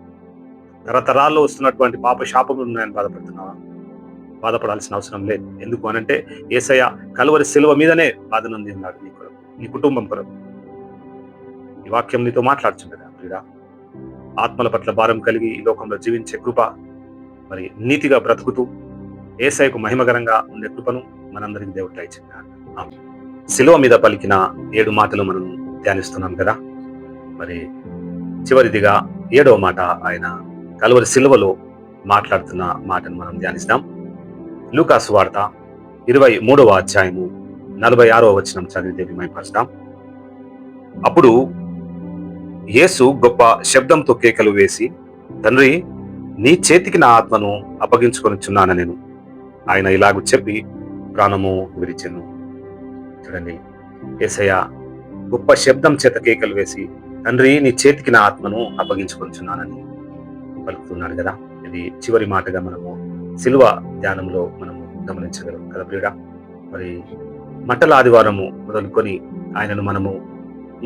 తరతరాల్లో వస్తున్నటువంటి పాప శాపములు ఉన్నాయని బాధపడుతున్నావా? బాధపడాల్సిన అవసరం లేదు. ఎందుకు అనంటే యేసయ్య కలువరి శిలువ మీదనే బాధ నొంది ఉన్నాడు నీ కొరకు, నీ కుటుంబం కొరకు. ఈ వాక్యం నీతో మాట్లాడుచుండగా ప్రియుడా, ఆత్మల పట్ల భారం కలిగి ఈ లోకంలో జీవించే కృప, మరి నీతిగా బ్రతుకుతూ యేసయ్యకు మహిమకరంగా ఉండే కృపను మనందరికి దేవుడు దయచేస్తాడు. శిలువ మీద పలికిన 7 మాటలు మనం ధ్యానిస్తున్నాం కదా. మరి చివరిదిగా 7వ మాట ఆయన కలువరి శిలువలో మాట్లాడుతున్న మాటను మనం ధ్యానిస్తాం. లూకా సువార్త 23వ అధ్యాయము 46వ వచనం చదివి దేవి మైపరుస్తాం. అప్పుడు యేసు గొప్ప శబ్దంతో కేకలు వేసి, తండ్రి, నీ చేతికి నా ఆత్మను అప్పగించుకొనిచున్నాను నేను. ఆయన ఇలాగూ చెప్పి ప్రాణము విడిచెను. చూడండి, యేసయ్య గొప్ప శబ్దం చేత కేకలు వేసి, తండ్రి, నీ చేతికి నా ఆత్మను అప్పగించుకొనిచున్నానని పలుకుతున్నాడు కదా. ఇది చివరి మాటగా మనము శిలువ ధ్యానంలో మనము గమనించగలం కదా ప్రియుడా. మరి మంటల ఆదివారము మొదలుకొని ఆయనను మనము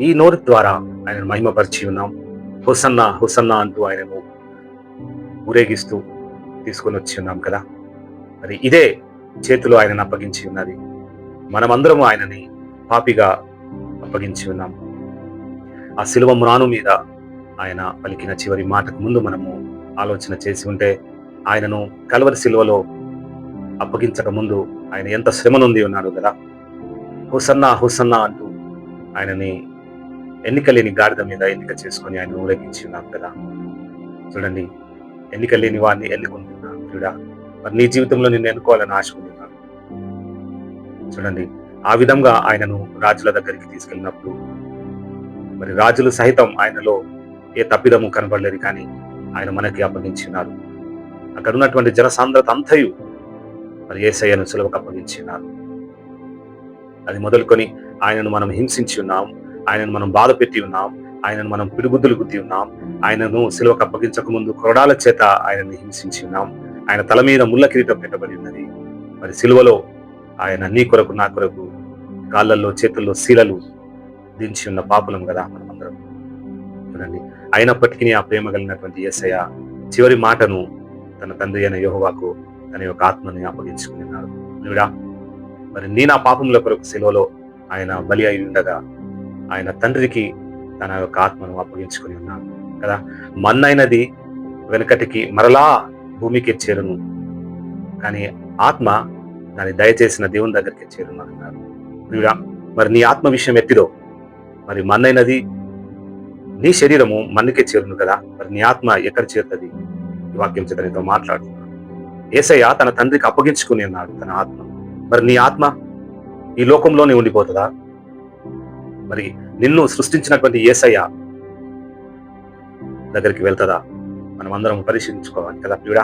ఈ నోరు ద్వారా ఆయనను మహిమపరిచి ఉన్నాం. హోసన్నా హోసన్నా అంటూ ఆయనను ఊరేగిస్తూ తీసుకొని వచ్చి ఉన్నాం కదా. మరి ఇదే చేతిలో ఆయనను అప్పగించి ఉన్నది. మనమందరము ఆయనని పాపిగా అప్పగించి ఉన్నాం. ఆ శిలువ మ్రాను మీద ఆయన పలికిన చివరి మాటకు ముందు మనము ఆలోచన చేసి ఉంటే, ఆయనను కలువరి శిలువలో అప్పగించక ముందు ఆయన ఎంత శ్రమ నొంది ఉన్నాడు కదా. హోసన్నా హోసన్నా అంటూ ఆయనని ఎన్నిక లేని గాడిద మీద ఎన్నిక చేసుకొని ఆయన ఊరేగించి ఉన్నాం కదా. చూడండి, ఎన్నిక లేని వాడిని ఎన్నుకుంటున్నాను ప్రియుడా. మరి నీ జీవితంలో నిన్ను ఎన్నుకోవాలని ఆశకుంటున్నాను. చూడండి, ఆ విధంగా ఆయనను రాజుల దగ్గరికి తీసుకెళ్ళినప్పుడు మరి రాజులు సహితం ఆయనలో ఏ తప్పిదము కనబడలేదు, కానీ ఆయన మనకి అప్పగించినారు. అక్కడ ఉన్నటువంటి జనసాంద్రత అంతయు మరి యేసయ్యను సులువుకు అప్పగించినారు. అది మొదలుకొని ఆయనను మనం హింసించి ఉన్నాం, ఆయనను మనం బాధ పెట్టి ఉన్నాం, ఆయనను మనం పిడిగుద్దులు గుద్ది ఉన్నాం, ఆయనను సిలువకు అప్పగించక ముందు కొరడాల చేత ఆయనను హింసించి ఉన్నాం. ఆయన తల మీద ముళ్ళ కిరీటం పెట్టబడి ఉన్నది. మరి సిలువలో ఆయన నీ కొరకు నా కొరకు కాళ్ళల్లో చేతుల్లో శీలలు దించి ఉన్న పాపులం కదా మనమందరం. చూడండి, అయినప్పటికీ ఆ ప్రేమ కలిగినటువంటి యేసయ్య చివరి మాటను తన తండ్రి అయిన యెహోవాకు తన యొక్క ఆత్మని అప్పగించుకుని ఉన్నాడు. ప్రియుడా, మరి నీ నా పాపముల కొరకు శిలువలో ఆయన బలి అయి ఉండగా ఆయన తండ్రికి తన యొక్క ఆత్మను అప్పగించుకుని ఉన్నాడు కదా. మన్నైనది వెనకటికి మరలా భూమికి చేరును, కానీ ఆత్మ దాన్ని దయచేసిన దేవుని దగ్గరికి చేరున్నాడు. ప్రియుడా, మరి నీ ఆత్మ విషయం ఎత్తిదో, మరి మన్నైనది నీ శరీరము మన్నుకే చేరును కదా, మరి నీ ఆత్మ ఎక్కడ చేరుతుంది? ఈ వాక్యం చేత నీతో మాట్లాడుతున్నాడు. యేసయ్య తన తండ్రికి అప్పగించుకుని ఉన్నాడు తన ఆత్మ. మరి నీ ఆత్మ ఈ లోకంలోనే ఉండిపోతుందా? మరి నిన్ను సృష్టించినటువంటి యేసయ్య దగ్గరికి వెళ్తుందా? మనం అందరం పరిశీలించుకోవాలి కదా ప్రియుడా.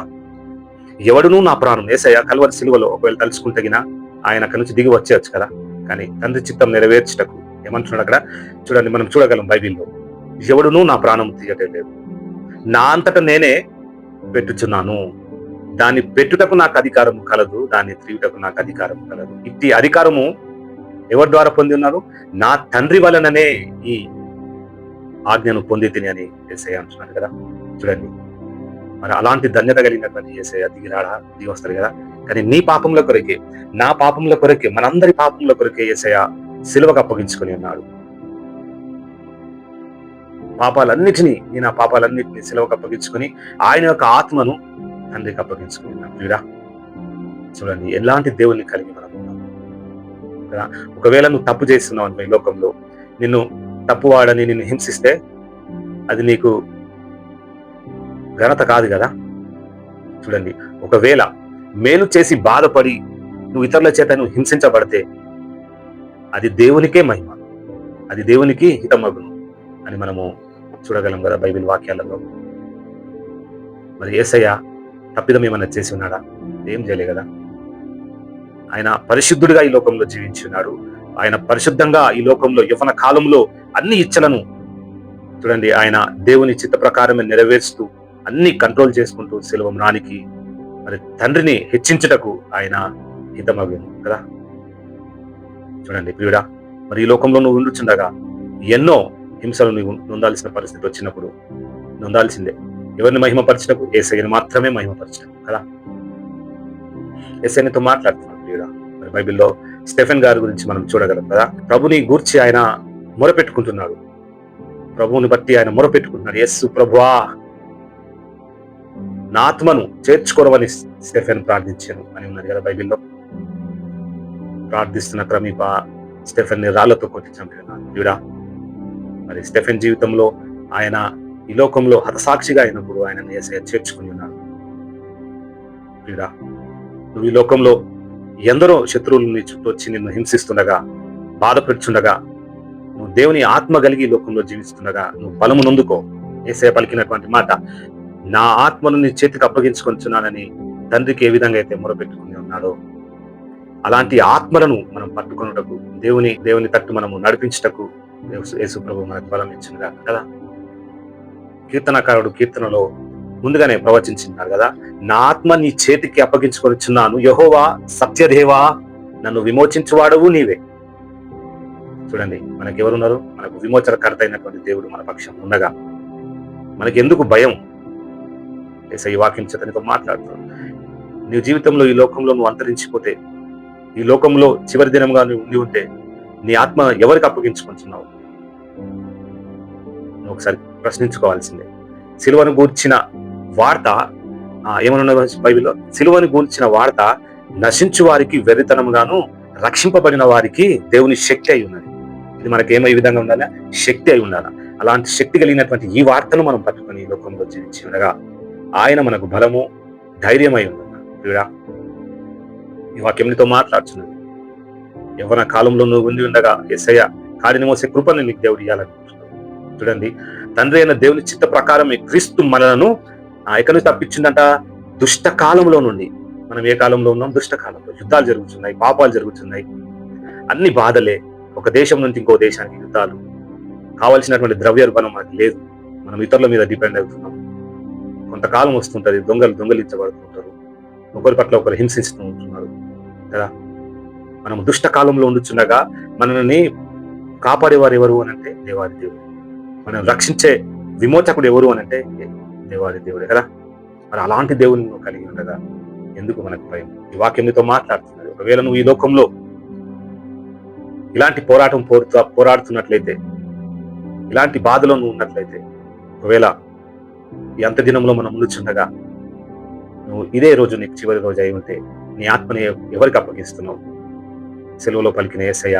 ఎవడునూ నా ప్రాణం, యేసయ్య కల్వరి సిలువలో ఒకవేళ తలుచుకుంటగినా ఆయన అక్కడి నుంచి దిగి వచ్చేయచ్చు కదా, కానీ తండ్రి చిత్తం నెరవేర్చుటకు ఏమంటున్నాడు అక్కడ చూడండి, మనం చూడగలం బైబిల్లో, ఎవడునూ నా ప్రాణం తీయటం లేదు, నా అంతటా నేనే పెట్టుచున్నాను, దాన్ని పెట్టుటకు నాకు అధికారం కలదు, దాన్ని తీయుటకు నాకు అధికారం కలదు. ఇట్టి అధికారము ఎవరి ద్వారా పొంది ఉన్నారు? నా తండ్రి వలననే ఈ ఆజ్ఞను పొంది తిని అని యేసయ్య అంటున్నాడు కదా. చూడండి, మరి అలాంటి ధన్యత కలిగినటువంటి యేసయ్య దిగి వస్తారు కదా. కానీ నీ పాపముల కొరకే, నా పాపముల కొరకే, మనందరి పాపముల కొరకే యేసయ్య సిలువకు అప్పగించుకొని ఉన్నాడు. పాపాలన్నిటినీ, నా పాపాలన్నిటినీ సిలువకు అప్పగించుకొని ఆయన యొక్క ఆత్మను తండ్రికి అప్పగించుకుని ఉన్నాడు. ప్రియుడా, చూడండి ఎలాంటి దేవుని కలిగి మనం ఉన్నాం కదా. ఒకవేళ నువ్వు తప్పు చేస్తున్నావు ఈ లోకంలో, నిన్ను తప్పువాడని నిన్ను హింసిస్తే అది నీకు ఘనత కాదు కదా. చూడండి, ఒకవేళ మేలు చేసి బాధపడి నువ్వు ఇతరుల చేత నువ్వు హింసించబడితే అది దేవునికే మహిమ, అది దేవునికి హితమగును అని మనము చూడగలం కదా బైబిల్ వాక్యాలలో. మరి యేసయ్య తప్పిదం ఏమన్నా చేసి ఉన్నాడా? ఏం చేయలే కదా. ఆయన పరిశుద్ధుడిగా ఈ లోకంలో జీవించి ఉన్నాడు. ఆయన పరిశుద్ధంగా ఈ లోకంలో యవ్వన కాలంలో అన్ని ఇచ్చలను చూడండి ఆయన దేవుని చిత్త ప్రకారమే నెరవేరుస్తూ అన్ని కంట్రోల్ చేసుకుంటూ శిలువ మ్రానికి మరి తండ్రిని హెచ్చించుటకు ఆయన హితమగును కదా. చూడండి ప్రియుడా, మరి ఈ లోకంలో నువ్వు ఉండుచుండగా ఎన్నో హింసలు నువ్వు నొందాల్సిన పరిస్థితి వచ్చినప్పుడు నొందాల్సిందే. ఎవరిని మహిమపరచటకు? యేసయ్యను మాత్రమే మహిమపరచటకు కదా. యేసయ్యతో మాట్లాడుతున్నాడు ప్రియుడా. మరి బైబిల్లో స్టెఫెన్ గారి గురించి మనం చూడగలం కదా. ప్రభుని గూర్చి ఆయన మొరపెట్టుకుంటున్నాడు, ప్రభువుని బట్టి ఆయన మొరపెట్టుకుంటున్నాడు. యేసు ప్రభువా, నా ఆత్మను చేర్చుకోవని స్టెఫెన్ ప్రార్థించాను అని ఉన్నది కదా బైబిల్లో. ప్రార్థిస్తున్న క్రమీప స్టెఫెన్ ని రాళ్లతో కొట్టి చంపినాడు ప్రియుడా. మరి స్టెఫెన్ జీవితంలో ఆయన ఈ లోకంలో హతసాక్షిగా అయినప్పుడు ఆయన యేసయ్య చేర్చుకుని ఉన్నాడు ప్రియుడా. నువ్వు ఈ లోకంలో ఎందరో శత్రువులు నీ చుట్టూ వచ్చి నిన్ను హింసిస్తుండగా, బాధపెడుచుండగా, నువ్వు దేవుని ఆత్మ కలిగి ఈ లోకంలో జీవిస్తుండగా నువ్వు బలము నొందుకో. యేసయ్య పలికినటువంటి మాట, నా ఆత్మను నీ చేతికి అప్పగించుకొంచున్నానని తండ్రికి ఏ విధంగా అయితే మొరపెట్టుకుని ఉన్నాడో అలాంటి ఆత్మలను మనం పట్టుకొనుటకు, దేవుని తట్టు మనము నడిపించుటకు యేసు ప్రభు మనకు బలం ఇచ్చిందిగా కదా. కీర్తనకారుడు కీర్తనలో ముందుగానే ప్రవచించినారు కదా, నా ఆత్మ నీ చేతికి అప్పగించుకొనిచున్నాను, యెహోవా సత్యదేవా, నన్ను విమోచించువాడవు నీవే. చూడండి, మనకి ఎవరున్నారు? మనకు విమోచనకర్త అయినటువంటి దేవుడు మన పక్షం ఉండగా మనకి ఎందుకు భయం? యేసయ్య వాక్యం చేత నీతో మాట్లాడుతున్నాడు. నీ జీవితంలో ఈ లోకంలో నువ్వు అంతరించిపోతే, ఈ లోకంలో చివరి దినంగా నువ్వు ఉండి ఉంటే నీ ఆత్మ ఎవరికి అప్పగించుకుంటున్నావు? నువ్వు ఒకసారి ప్రశ్నించుకోవాల్సిందే. సిలువను గూర్చిన వార్త ఏమన్నా బైబిల్లో, సిలువను గూర్చిన వార్త నశించు వారికి వెర్రితనంగాను, రక్షింపబడిన వారికి దేవుని శక్తి అయి ఉన్నది. ఇది మనకేమో ఈ విధంగా ఉండాలా? శక్తి అయి ఉండాలా. అలాంటి శక్తి కలిగినటువంటి ఈ వార్తను మనం పట్టుకొని ఈ లోకంలో జీవించి ఉండగా ఆయన మనకు బలము, ధైర్యమై ఉన్నాడు ప్రియుడా. ఈ వాక్యం నీతో మాట్లాడుతున్నది. యవ్వన కాలంలో నువ్వు ఉండి ఉండగా యేసయ్య కాడిని మోసే కృపను నీకు దేవుడు ఇవ్వాలనుకుంటున్నాడు. చూడండి, తండ్రి అయిన దేవుని చిత్త ప్రకారం క్రీస్తు మనలను ఎక్కడి నుంచి తప్పించిందంట? దుష్ట కాలంలో నుండి. మనం ఏ కాలంలో ఉన్నాం? దుష్ట కాలంలో. యుద్ధాలు జరుగుతున్నాయి, పాపాలు జరుగుతున్నాయి, అన్ని బాధలే. ఒక దేశం నుంచి ఇంకో దేశానికి యుద్ధాలు, కావలసినటువంటి ద్రవ్యోల్బణం మనకి లేదు. మనం ఇతరుల మీద డిపెండ్ అవుతున్నాం. కొంతకాలం వస్తుంటది, దొంగలించబడుతుంటారు, ఒకరి పట్ల ఒకరు హింసిస్తూ ఉంటున్నారు కదా. మనం దుష్ట కాలంలో ఉండుచుండగా మనల్ని కాపాడేవారు ఎవరు అని అంటే దేవాది దేవుడు. మనం రక్షించే విమోచకుడు ఎవరు అని అంటే దేవాది దేవుడే కదా. మరి అలాంటి దేవుని నువ్వు కలిగి ఉండగా ఎందుకు మనకు భయం? ఈ వాక్యం నీతో మాట్లాడుతున్నది. ఒకవేళ నువ్వు ఈ లోకంలో ఇలాంటి పోరాటం పోరాడుతున్నట్లయితే, ఇలాంటి బాధలో నువ్వు ఉన్నట్లయితే, ఒకవేళ ఈ అంత దినంలో మనం ముందుచుండగా నువ్వు ఇదే రోజు నీకు చివరి రోజు అయి ఉంటే, నీ ఆత్మని ఎవరికి అప్పగిస్తున్నావు? సెలవులో పలికిన యేసయ్య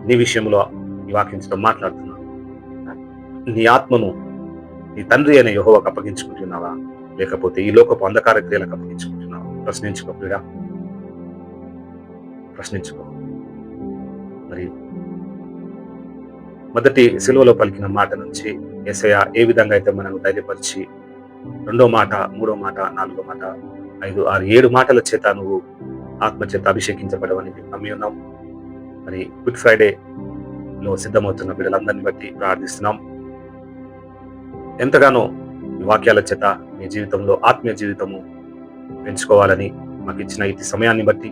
నీ విషయంలో ఈ వాక్యంతో మాట్లాడుతున్నావు. నీ ఆత్మను నీ తండ్రి అయిన యెహోవాకు అప్పగించుకుంటున్నావా, లేకపోతే ఈ లోకపు అంధకార క్రియలకు అప్పగించుకుంటున్నావా? ప్రశ్నించుకో ప్రియుడా, ప్రశ్నించుకో. మరి మొదటి సిలువలో పలికిన మాట నుంచి యేసయ్య ఏ విధంగా అయితే మనకు ధైర్యపరిచి 2వ మాట, 3వ మాట, 4వ మాట, 5, 6, 7 మాటల చేత నువ్వు ఆత్మ చేత అభిషేకించబడవని మేము నమ్మి ఉన్నాం. మరి గుడ్ ఫ్రైడేలో సిద్ధమవుతున్న బిడ్డలందరినీ బట్టి ప్రార్థిస్తున్నాం. ఎంతగానో ఈ వాక్యాల చేత మీ జీవితంలో ఆత్మీయ జీవితము పెంచుకోవాలని మాకు ఇచ్చిన ఇటు సమయాన్ని బట్టి,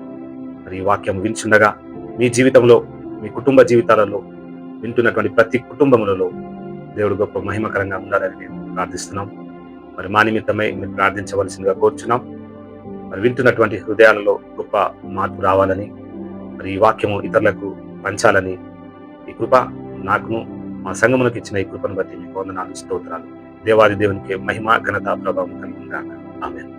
మరి ఈ వాక్యం వించుండగా మీ జీవితంలో, మీ కుటుంబ జీవితాలలో, వింటున్నటువంటి ప్రతి కుటుంబములలో దేవుడు గొప్ప మహిమకరంగా ఉండాలని మేము ప్రార్థిస్తున్నాం. మరి మా నిమిత్తమై మీరు ప్రార్థించవలసిందిగా కోరుచున్నాం. మరి వింటున్నటువంటి హృదయాలలో గొప్ప మార్పు రావాలని, మరి ఈ వాక్యము ఇతరులకు పంచాలని ఈ కృప నాకును మా సంఘమునకు ఇచ్చిన ఈ కృపను బట్టి మీకు వందనాలు, స్తోత్రాలు. దేవాది దేవునికి మహిమ, ఘనత, ప్రభావం కలుగును గాక. ఆమేన్.